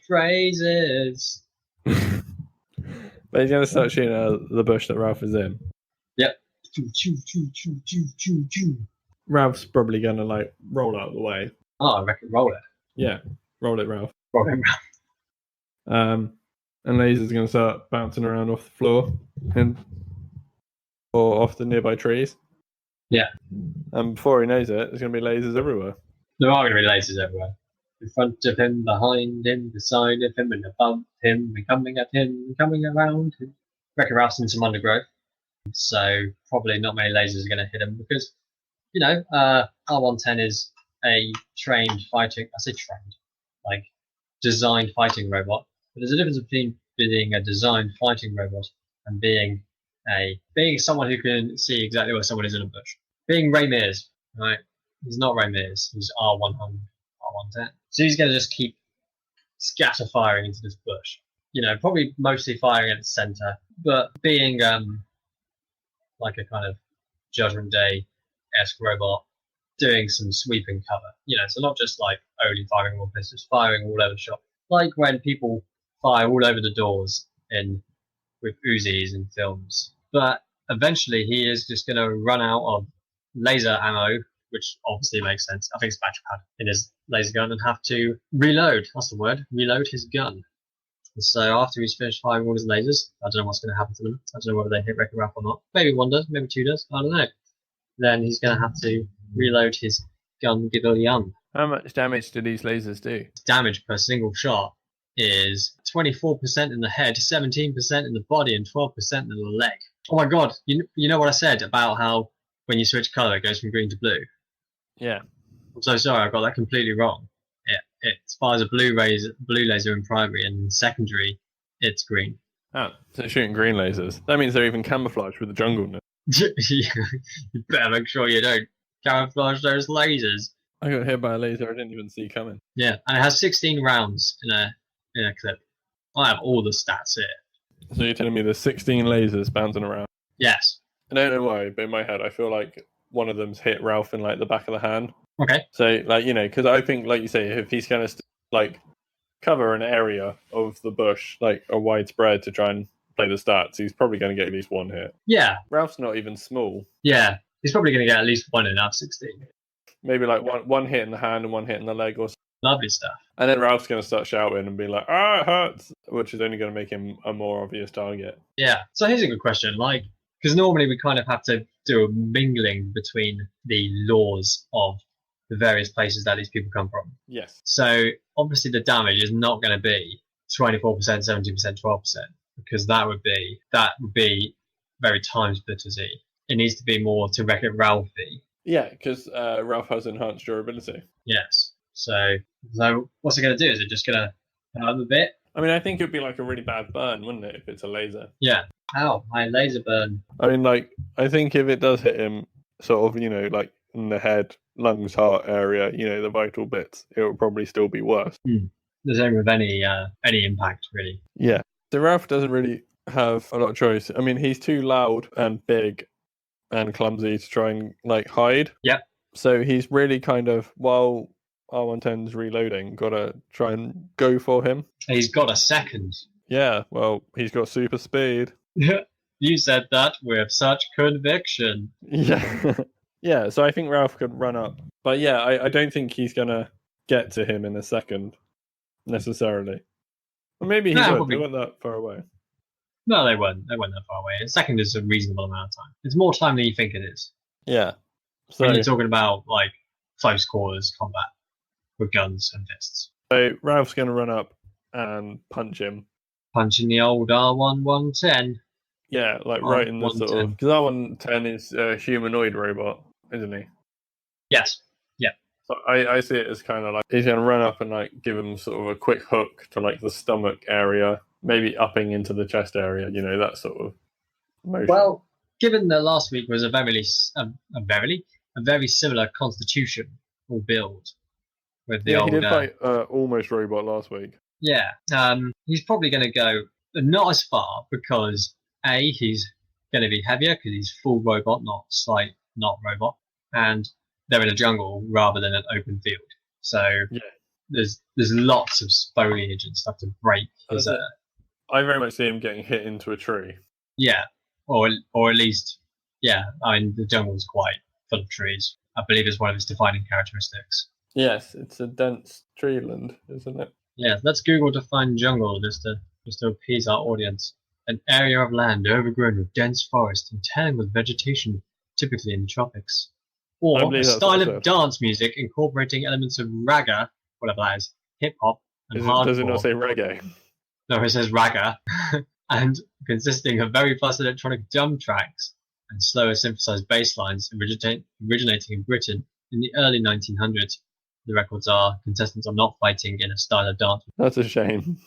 phrases. But he's going to start shooting at the bush that Ralph is in. Yep. Ralph's probably going to, like, roll out of the way. Oh, I reckon roll it. Yeah, roll it, Ralph. Roll it, Ralph. And Laser's going to start bouncing around off the floor or off the nearby trees. Yeah. And before he knows it, there's going to be lasers everywhere. There are going to be lasers everywhere. In front of him, behind him, beside of him, and above him, and coming at him, coming around him. I reckon Ralph's in some undergrowth, so probably not many lasers are going to hit him because, R110 is a trained fighting, I say trained, like designed fighting robot. But there's a difference between being a designed fighting robot and being someone who can see exactly where someone is in a bush. Being Ray Mears, right? He's not Ray Mears. He's R110. So he's going to just keep scatter firing into this bush. Probably mostly firing at the center, but being like a kind of Judgment Day-esque robot, doing some sweeping cover. So not just like only firing one pistols, firing all over the shop. Like when people fire all over the doors with Uzis in films. But eventually he is just going to run out of laser ammo, which obviously makes sense. I think it's battery pad in his laser gun, and have to reload. That's the word. Reload his gun. And so after he's finished firing all his lasers, I don't know what's going to happen to them. I don't know whether they hit Wreck-It Ralph or not. Maybe one does, maybe two does. I don't know. Then he's going to have to reload his gun young. How much damage do these lasers do? Damage per single shot is 24% in the head, 17% in the body, and 12% in the leg. Oh my god, you know what I said about how when you switch colour it goes from green to blue? Yeah. I'm so sorry, I got that completely wrong. It fires a blue laser in primary, and in secondary it's green. Oh, so they're shooting green lasers. That means they're even camouflaged with the jungle now. You better make sure you don't camouflage those lasers. I got hit by a laser I didn't even see coming. Yeah, and it has 16 rounds in a clip. I have all the stats here. So you're telling me there's 16 lasers bouncing around? Yes. I don't know why, but in my head I feel like one of them's hit Ralph in like the back of the hand. Okay. So because I think, like you say, if he's going to like cover an area of the bush, like a wide spread to try and play the stats, he's probably going to get at least one hit. Yeah. Ralph's not even small. Yeah. He's probably going to get at least one in F16. Maybe like one hit in the hand and one hit in the leg or something. Lovely stuff. And then Ralph's going to start shouting and be like, it hurts, which is only going to make him a more obvious target. Yeah. So here's a good question. Like, because normally we kind of have to do a mingling between the laws of the various places that these people come from. Yes. So obviously the damage is not going to be 24%, 70%, 12%, because that would be very time splittersy. It needs to be more to wreck it Ralphie. Yeah, because Ralph has enhanced durability. Yes. So what's it going to do? Is it just going to hurt him a bit? I mean, I think it'd be like a really bad burn, wouldn't it, if it's a laser? Yeah. Ow, my laser burn. I mean, like, I think if it does hit him sort of, like in the head, lungs, heart area, the vital bits, it would probably still be worse. The same with any impact, really. Yeah. So Ralph doesn't really have a lot of choice. I mean, he's too loud and big and clumsy to try and, like, hide. Yep. So he's really kind of, while R110's reloading, got to try and go for him. He's got a second. Yeah, well, he's got super speed. You said that with such conviction. Yeah. Yeah, so I think Ralph could run up. But yeah, I don't think he's going to get to him in a second, necessarily. Or maybe he would. Probably. They weren't that far away. No, they weren't. They weren't that far away. A second is a reasonable amount of time. It's more time than you think it is. Yeah. So, when you're talking about, like, close quarters combat with guns and fists. So Ralph's going to run up and punch him. Punching the old R1110. Yeah, like right in the sort of... Because R110 is a humanoid robot, isn't he? Yes. Yeah. So I see it as kind of like he's going to run up and like give him sort of a quick hook to like the stomach area, maybe upping into the chest area, that sort of motion. Well, given that last week was a very similar constitution or build with the old... he did fight almost robot last week. Yeah. He's probably going to go not as far because A, he's going to be heavier because he's full robot, not robot, and they're in a jungle rather than an open field. So there's lots of foliage and stuff to break his... I very much see him getting hit into a tree. Yeah, or at least, yeah. I mean, the jungle's quite full of trees. I believe it's one of its defining characteristics. Yes, it's a dense treeland, isn't it? Yeah, let's Google define jungle just to appease our audience. An area of land overgrown with dense forest and teeming with vegetation, typically in the tropics. Or a style of dance music incorporating elements of raga, whatever that is, hip-hop, and hardcore. Does it not say reggae? No, it says raga. And consisting of very fast electronic drum tracks and slower synthesized bass lines originating in Britain in the early 1900s. The records are contestants are not fighting in a style of dance. That's a shame.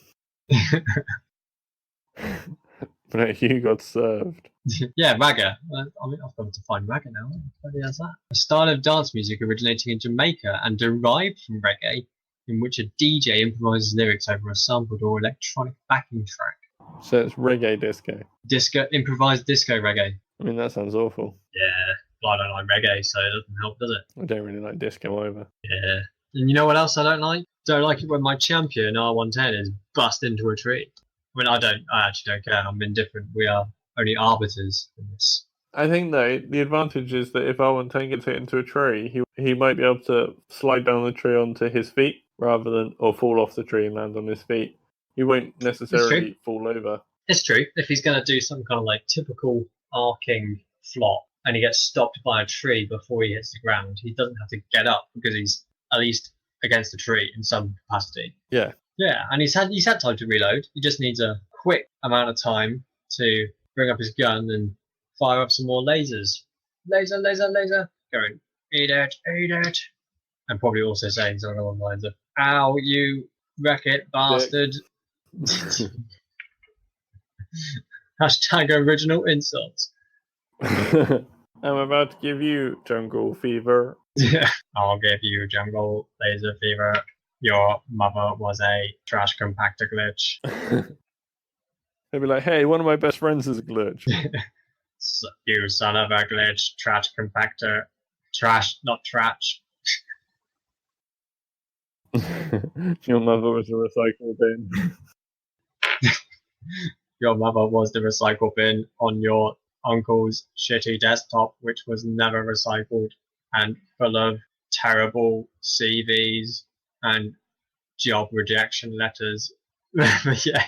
But you got served. Yeah, raga. I've got to find raga now. What is that? A style of dance music originating in Jamaica and derived from reggae, in which a DJ improvises lyrics over a sampled or electronic backing track. So it's reggae disco. Improvised disco reggae. I mean, that sounds awful. Yeah, I don't like reggae, so it doesn't help, does it? I don't really like disco either. Yeah. And you know what else I don't like? Don't like it when my champion, R110, is bust into a tree. I mean, I actually don't care. I'm indifferent. We are only arbiters in this. I think, though, the advantage is that if R110 gets hit into a tree, he might be able to slide down the tree onto his feet rather than, or fall off the tree and land on his feet. He won't necessarily fall over. It's true. If he's going to do some kind of like typical arcing flop and he gets stopped by a tree before he hits the ground, he doesn't have to get up because he's at least against the tree in some capacity. Yeah. Yeah, and he's had time to reload. He just needs a quick amount of time to bring up his gun and fire up some more lasers. Laser, laser, laser. Going, eat it. And probably also saying something along the lines of, ow, you wreck it, bastard. Hashtag original insults. I'm about to give you jungle fever. Yeah, I'll give you jungle laser fever. Your mother was a trash compactor glitch. They'd be like, hey, one of my best friends is a glitch. You son of a glitch, trash compactor. Trash, not trash. Your mother was a recycle bin. Your mother was the recycle bin on your uncle's shitty desktop, which was never recycled and full of terrible CVs and job rejection letters. But yeah,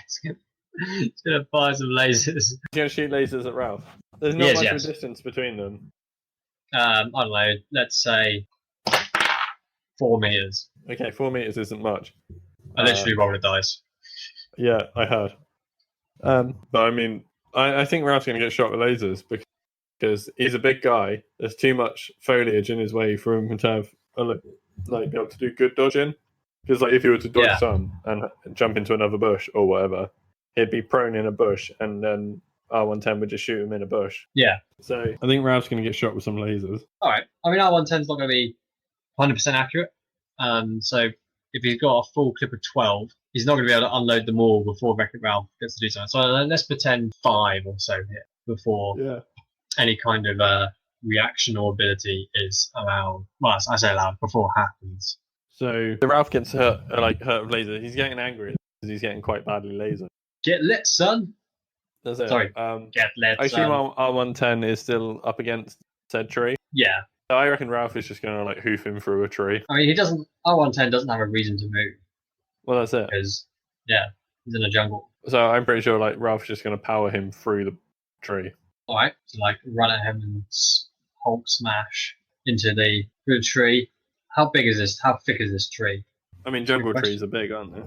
it's gonna buy some lasers. He's going to shoot lasers at Ralph. There's not Yes, much yes. of a distance between them. I don't know, let's say 4 meters. Okay, 4 meters isn't much. I literally rolled a dice. Yeah, I heard. But I mean, I think Ralph's going to get shot with lasers because he's a big guy. There's too much foliage in his way for him to have like be able to do good dodging. Because like if he were to dodge some and jump into another bush or whatever, he'd be prone in a bush, and then R110 would just shoot him in a bush. Yeah. So I think Ralph's going to get shot with some lasers. All right. I mean, R110's not going to be 100% accurate. So if he's got a full clip of 12, he's not going to be able to unload them all before Wreck-It Ralph gets to do something. So let's pretend 5 or so here before any kind of reaction or ability is allowed. Well, I say allowed before it happens. So the Ralph gets hurt with laser. He's getting angry because he's getting quite badly lasered. Get lit, son. That's it. Sorry. Get lit. I assume R110 is still up against said tree. Yeah. So I reckon Ralph is just going to like hoof him through a tree. I mean, R110 doesn't have a reason to move. Well, that's it. Because he's in a jungle. So I'm pretty sure like Ralph's just going to power him through the tree. All right. So like run at him and Hulk smash into the tree. How big is this? How thick is this tree? I mean, jungle trees are big, aren't they?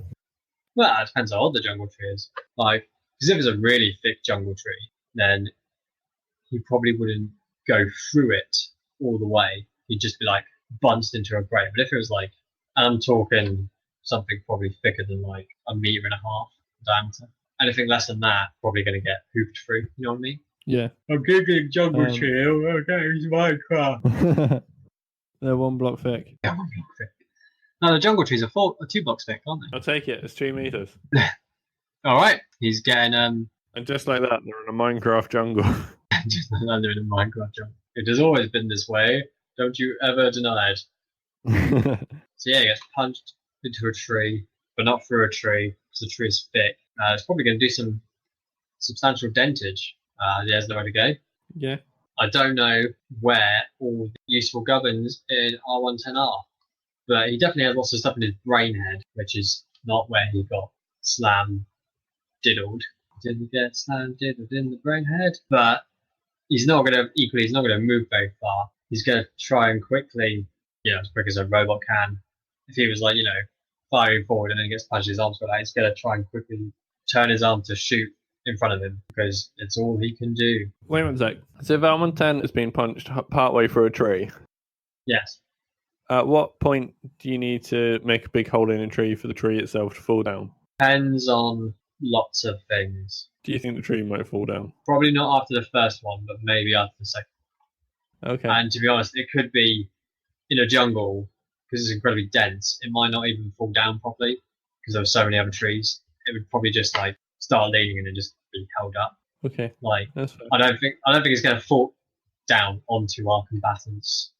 Well, it depends how old the jungle tree is. Like, because if it's a really thick jungle tree, then he probably wouldn't go through it all the way. He'd just be like bunched into a grave. But if it was like, I'm talking something probably thicker than like 1.5 meters diameter. Anything less than that, probably going to get hooped through. You know what I mean? Yeah. I'm googling jungle tree. Oh, okay, it's Minecraft. They're 1 block thick. Yeah, 1 block thick. No, the jungle trees are 2 blocks thick, aren't they? I'll take it. It's 2 meters. All right, he's getting And just like that, they're in a Minecraft jungle. just like that, they're in a Minecraft jungle. It has always been this way. Don't you ever deny it. So yeah, he gets punched into a tree, but not through a tree because the tree is thick. It's probably going to do some substantial dentage. There's nowhere to go. Yeah. I don't know where all the useful gubbins in R110 are, but he definitely has lots of stuff in his brain head, which is not where he got slam diddled. Didn't get slam diddled in the brain head, but he's not going to move very far. He's going to try and quickly, as quick as a robot can. If he was like, firing forward and then gets punched his arms for that, he's going to try and quickly turn his arm to shoot in front of him because it's all he can do. Wait one sec. So if R110 has been punched partway through a tree, yes. At what point do you need to make a big hole in a tree for the tree itself to fall down? Depends on lots of things. Do you think the tree might fall down? Probably not after the first one, but maybe after the second. Okay. And to be honest, it could be in a jungle because it's incredibly dense. It might not even fall down properly because there are so many other trees. It would probably just like start leaning and then just be held up. Okay. Like that's fair. I don't think it's going to fall down onto our combatants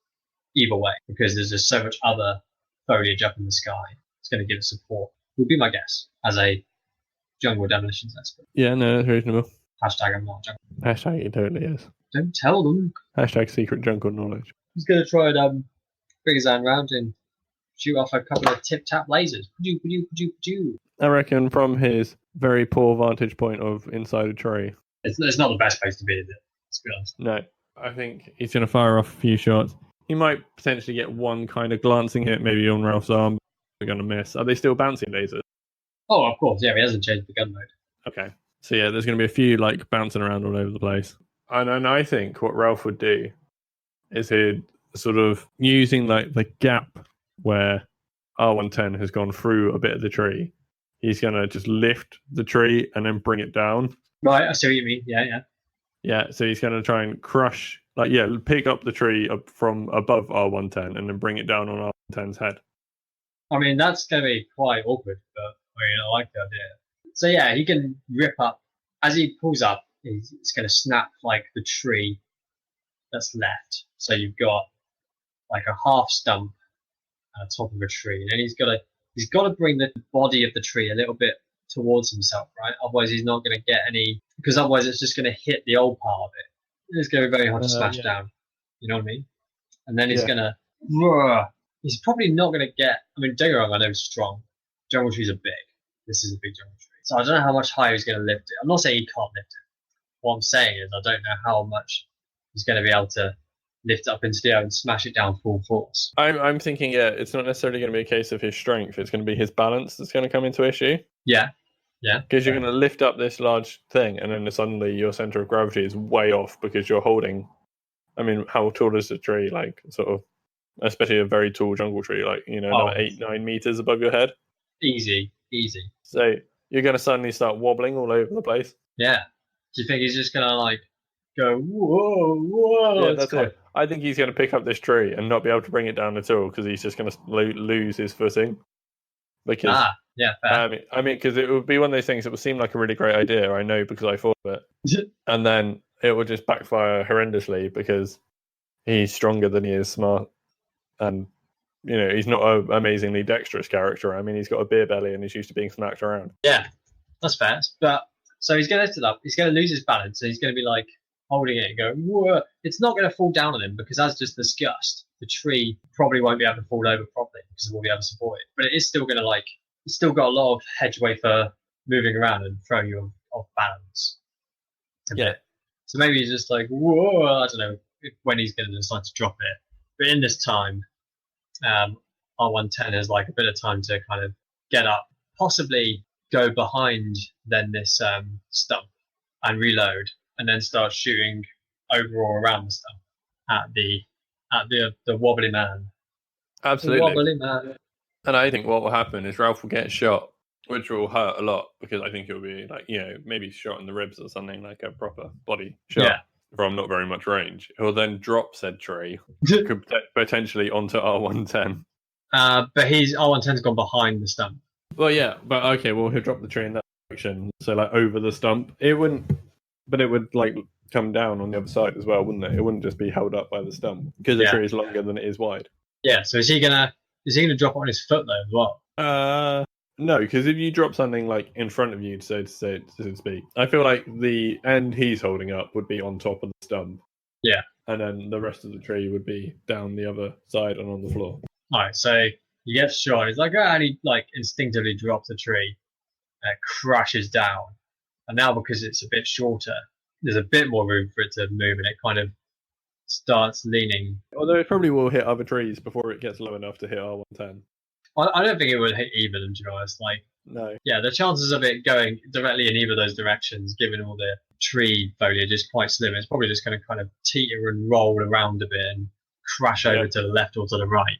either way because there's just so much other foliage up in the sky. It's going to give it support. Would be my guess as a jungle demolitions expert. Yeah, no, that's reasonable. Hashtag I'm not jungle. Hashtag it totally is. Don't tell them. Hashtag secret jungle knowledge. He's going to try and bring his hand round and shoot off a couple of tip-tap lasers. I reckon from his very poor vantage point of inside a tree. It's not the best place to be, is it? Let's be honest. No. I think he's going to fire off a few shots. He might potentially get one kind of glancing hit maybe on Ralph's arm. They're going to miss. Are they still bouncing lasers? Oh, of course. Yeah, he hasn't changed the gun mode. Okay. So yeah, there's going to be a few like bouncing around all over the place. And I think what Ralph would do is he'd sort of using like the gap where R110 has gone through a bit of the tree. He's going to just lift the tree and then bring it down. Right, I see what you mean. Yeah. Yeah, so he's going to try and crush, pick up the tree up from above R110 and then bring it down on R110's head. I mean, that's going to be quite awkward, but I like the idea. So yeah, he can rip up. As he pulls up, it's going to snap like the tree that's left. So you've got like a half stump at the top of a tree. And then he's got to he's got to bring the body of the tree a little bit towards himself, right? Otherwise, he's not going to get any, because otherwise it's just going to hit the old part of it. It's going to be very hard to smash down. You know what I mean? And then he's going to, he's probably not going to get, I mean, don't get me wrong, I know he's strong. Jungle trees are big. This is a big jungle tree. So I don't know how much higher he's going to lift it. I'm not saying he can't lift it. What I'm saying is I don't know how much he's going to be able to lift it up into the air and smash it down full force. I'm thinking, it's not necessarily going to be a case of his strength. It's going to be his balance that's going to come into issue. Yeah. Because you're going to lift up this large thing, and then suddenly your center of gravity is way off because you're holding. I mean, how tall is the tree? Like, sort of, especially a very tall jungle tree, like, like 8-9 meters above your head. Easy. So you're going to suddenly start wobbling all over the place. Yeah. Do you think he's just going to like go whoa? Yeah, that's it. I think he's going to pick up this tree and not be able to bring it down at all because he's just going to lose his footing. Because fair. I mean, because it would be one of those things that would seem like a really great idea. I know because I thought of it, and then it would just backfire horrendously because he's stronger than he is smart, and he's not an amazingly dexterous character. I mean, he's got a beer belly and he's used to being smacked around. Yeah, that's fair. But so he's going to lift it up. He's going to lose his balance, and he's going to be like holding it and go, whoa. It's not going to fall down on him because, as just discussed, the tree probably won't be able to fall over properly because it won't be able to support it. But it is still going to it's still got a lot of hedgeway for moving around and throwing you off balance. Yeah. So maybe he's just like, whoa, I don't know when he's going to decide to drop it. But in this time, R110 has like a bit of time to kind of get up, possibly go behind then this stump and reload, and then start shooting over or around the stump at the wobbly man. Absolutely. The wobbly man. And I think what will happen is Ralph will get shot, which will hurt a lot because I think it'll be like, maybe shot in the ribs or something, like a proper body shot from not very much range. He'll then drop said tree, could potentially onto R110. But R110's gone behind the stump. Well, yeah, but okay, well, he'll drop the tree in that direction, so like over the stump. It wouldn't, but it would like come down on the other side as well, wouldn't it? It wouldn't just be held up by the stump because the tree is longer than it is wide. Yeah, so is he gonna drop it on his foot though as well? No, because if you drop something like in front of you, so to speak, I feel like the end he's holding up would be on top of the stump. Yeah. And then the rest of the tree would be down the other side and on the floor. Alright, so he gets shot, he's like, and he like instinctively drops the tree and it crashes down. And now because it's a bit shorter, there's a bit more room for it to move and it kind of starts leaning. Although it probably will hit other trees before it gets low enough to hit R110. I don't think it would hit either of them, to be honest. No. Yeah, the chances of it going directly in either of those directions, given all the tree foliage, is quite slim. It's probably just going to kind of teeter and roll around a bit and crash over to the left or to the right.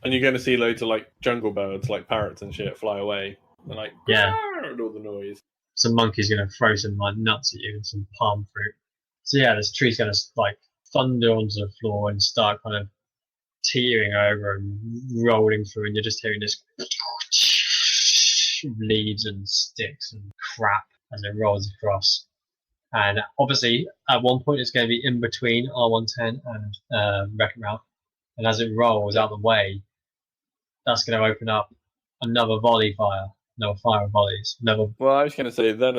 And you're going to see loads of like jungle birds, like parrots and shit, fly away and like and all the noise. Some monkey's going to throw some like nuts at you and some palm fruit. So yeah, this tree's going to like thunder onto the floor and start kind of teetering over and rolling through, and you're just hearing this leaves and sticks and crap as it rolls across. And obviously, at one point, it's going to be in between R110 and Wreck-It Ralph. And as it rolls out the way, that's going to open up another volley fire. No fire of volleys. Well, I was going to say, then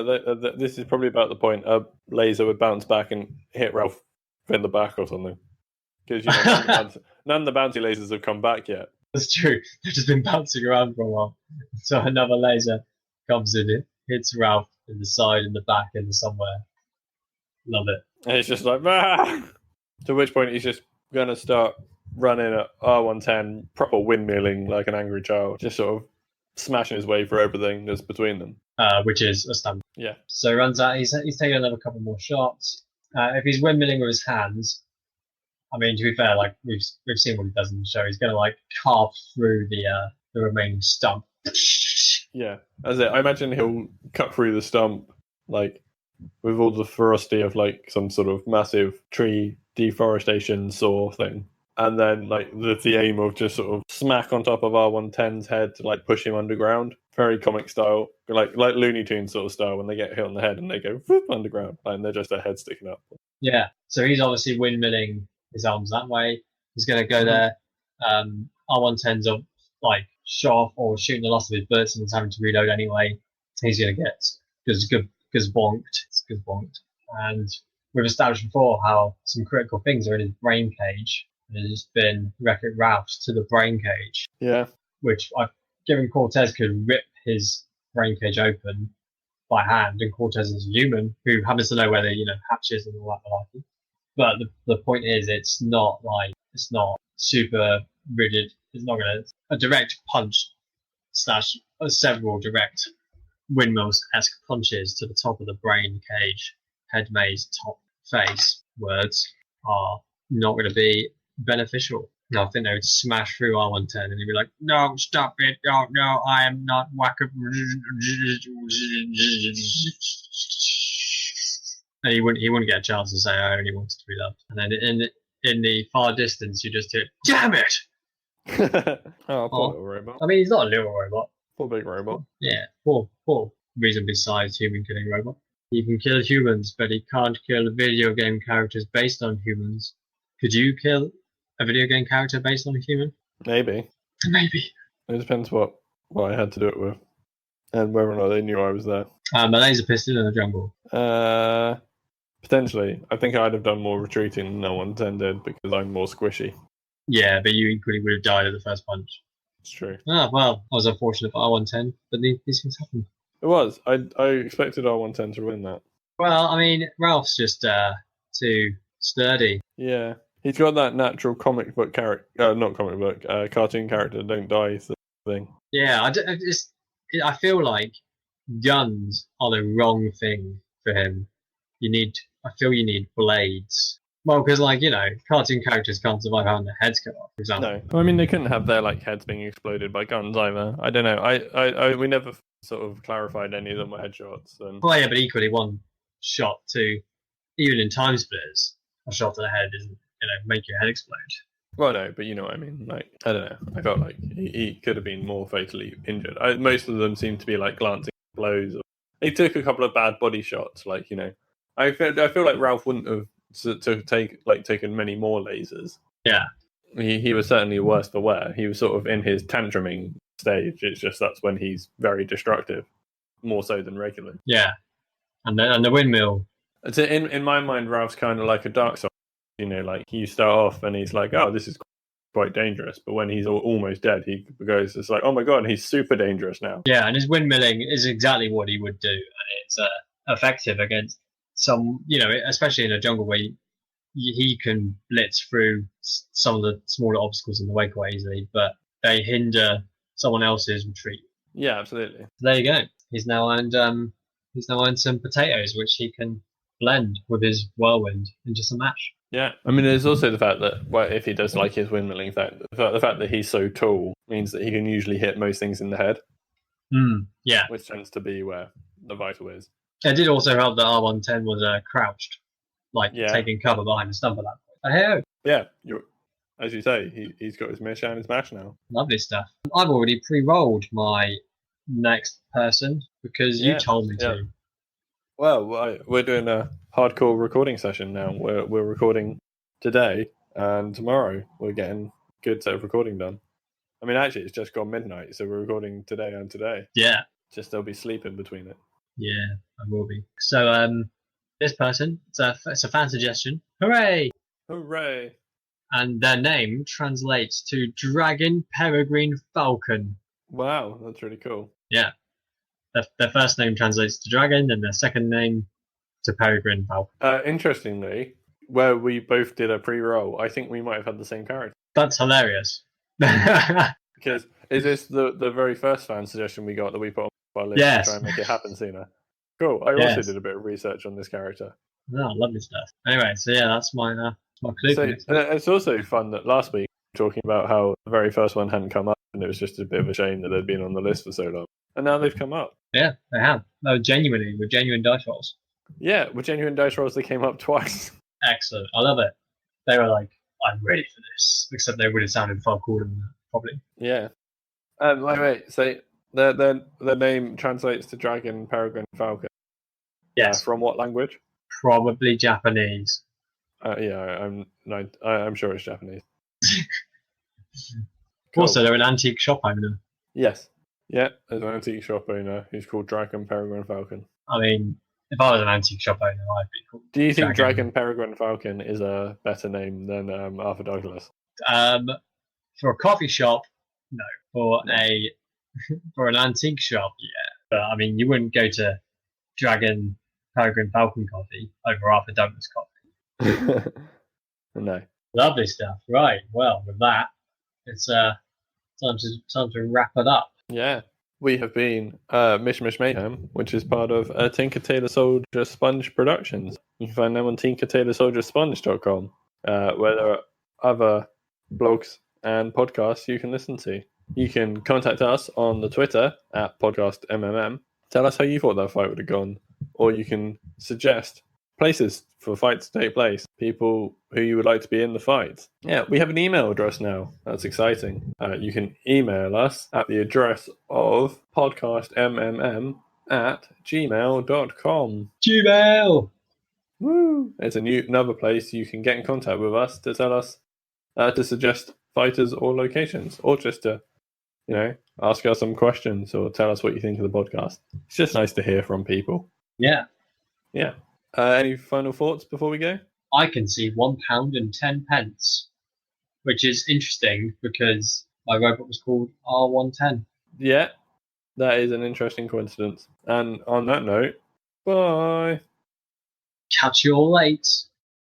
this is probably about the point a laser would bounce back and hit Ralph in the back or something. Because none of the bouncy lasers have come back yet. That's true. They've just been bouncing around for a while. So another laser comes in, it hits Ralph in the side, in the back, and somewhere. Love it. And it's just like, ah! To which point he's just going to start running at R110, proper windmilling like an angry child, just sort of smashing his way through everything that's between them. Which is a stunt. Yeah. So he runs out, he's taking another couple more shots. If he's windmilling with his hands, I mean, to be fair, like we've seen what he does in the show. He's going to like carve through the remaining stump. Yeah, that's it. I imagine he'll cut through the stump like with all the ferocity of like some sort of massive tree deforestation saw thing, and then like the aim of just sort of smack on top of R110's head to like push him underground. Very comic style, like Looney Tunes sort of style when they get hit on the head and they go whoop, underground, and they're just their head sticking up. Yeah, so he's obviously windmilling his arms that way. He's going to go there. R110's like shot off or shooting the last of his bullets and is having to reload anyway, he's going to get bonked. And we've established before how some critical things are in his brain cage. And it's been Wreck-It Ralph's to the brain cage. Yeah. Which I've given Cortez could rip his brain cage open by hand, and Cortez is a human who happens to know where the hatches and all that malarkey. But the point is, it's not super rigid. It's not going to a direct punch / several direct windmills-esque punches to the top of the brain cage, head maze, top face words are not going to be beneficial. No, I think they would smash through R110 and he'd be like, "No, stop it! No, I am not whack-a." And he wouldn't get a chance to say, "I only wanted to be loved." And then in the far distance, you just hear, "Damn it!" Oh, poor little robot. I mean, he's not a little robot. Poor big robot. Yeah, poor reasonably sized human killing robot. He can kill humans, but he can't kill video game characters based on humans. Could you kill a video game character based on a human? Maybe. Maybe. It depends what I had to do it with, and whether or not they knew I was there. A laser pistol in the jungle. Potentially. I think I'd have done more retreating than no one did because I'm more squishy. Yeah, but you equally would have died at the first punch. It's true. Ah, well, I was unfortunate for R110, but these things happen. It was. I expected R110 to win that. Well, I mean, Ralph's just too sturdy. Yeah. He's got that natural comic book character, not comic book, cartoon character, don't die thing. Yeah, I feel like guns are the wrong thing for him. You need blades. Well, because cartoon characters can't survive having their heads cut off, for example. No, I mean they couldn't have their heads being exploded by guns either. I don't know. We never sort of clarified any of them were headshots. And... Well, yeah, but equally one shot to, even in time splitters, a shot to the head isn't make your head explode. Well, no, but you know what I mean. I don't know. I felt like he could have been more fatally injured. Most of them seemed to be glancing blows. He took a couple of bad body shots. I feel like Ralph wouldn't have taken many more lasers. Yeah. He was certainly worse for wear. He was sort of in his tantruming stage. It's just that's when he's very destructive, more so than regular. Yeah, and the windmill. So in my mind, Ralph's kind of like a dark side. You start off and he's like, "Oh, this is quite dangerous," but when he's almost dead, he goes, "It's like, oh my god, he's super dangerous now." Yeah, and his windmilling is exactly what he would do, and it's effective against some, especially in a jungle where he can blitz through some of the smaller obstacles in the way quite easily, but they hinder someone else's retreat. Yeah, absolutely. So there you go. He's now earned some potatoes, which he can blend with his whirlwind into some mash. Yeah, I mean, there's also the fact that if he does his windmilling, the fact that he's so tall means that he can usually hit most things in the head. Yeah, which tends to be where the vital is. It did also help that R110 was crouched, taking cover behind a stump at that point. Hey-ho. Yeah, as you say, he's got his Mish and his mash now. Lovely stuff. I've already pre-rolled my next person because you told me to. Well, we're doing a hardcore recording session now. We're recording today, and tomorrow we're getting a good set of recording done. I mean, actually, it's just gone midnight, so we're recording today and today. Yeah. Just there'll be sleep in between it. Yeah, I will be. So, this person, it's a fan suggestion. Hooray! Hooray! And their name translates to Dragon Peregrine Falcon. Wow, that's really cool. Yeah. Their first name translates to dragon, and their second name to Peregrine Falcon. Interestingly, where we both did a pre-roll, I think we might have had the same character. That's hilarious. Because is this the very first fan suggestion we got that we put on our list to try and make it happen sooner? Cool. I also did a bit of research on this character. Oh, lovely stuff. Anyway, so yeah, that's my clue. So, it's also fun that last week we were talking about how the very first one hadn't come up, and it was just a bit of a shame that they'd been on the list for so long. And now they've come up. Yeah, they have. No, genuinely, with genuine dice rolls. Yeah, with genuine dice rolls, they came up twice. Excellent. I love it. They were like, I'm ready for this. Except they would have sounded far cooler than that, probably. Yeah. Wait. So their name translates to Dragon, Peregrine, Falcon. Yes. From what language? Probably Japanese. I'm sure it's Japanese. Cool. Also, they're an antique shop owner. Yes. Yeah, there's an antique shop owner who's called Dragon Peregrine Falcon. I mean, if I was an antique shop owner, I'd be called Do you think Dragon Peregrine Falcon is a better name than Arthur Douglas? For a coffee shop, no. For No. for an antique shop, yeah. But I mean, you wouldn't go to Dragon Peregrine Falcon coffee over Arthur Douglas coffee. No. Lovely stuff. Right. Well, with that, it's time to wrap it up. Yeah. We have been Mish Mayhem, which is part of Tinker Tailor Soldier Sponge Productions. You can find them on tinkertailorsoldiersponge.com, where there are other blogs and podcasts you can listen to. You can contact us on the Twitter at podcastmmm. Tell us how you thought that fight would have gone, or you can suggest places for fights to take place, people who you would like to be in the fight. Yeah, we have an email address now. That's exciting. You can email us at the address of podcastmmm@gmail.com. Gmail! Woo! It's another place you can get in contact with us to tell us, to suggest fighters or locations, or just to, ask us some questions or tell us what you think of the podcast. It's just nice to hear from people. Yeah. Yeah. Any final thoughts before we go? I can see £1.10, which is interesting because my robot was called R110. Yeah, that is an interesting coincidence. And on that note, bye. Catch you all late.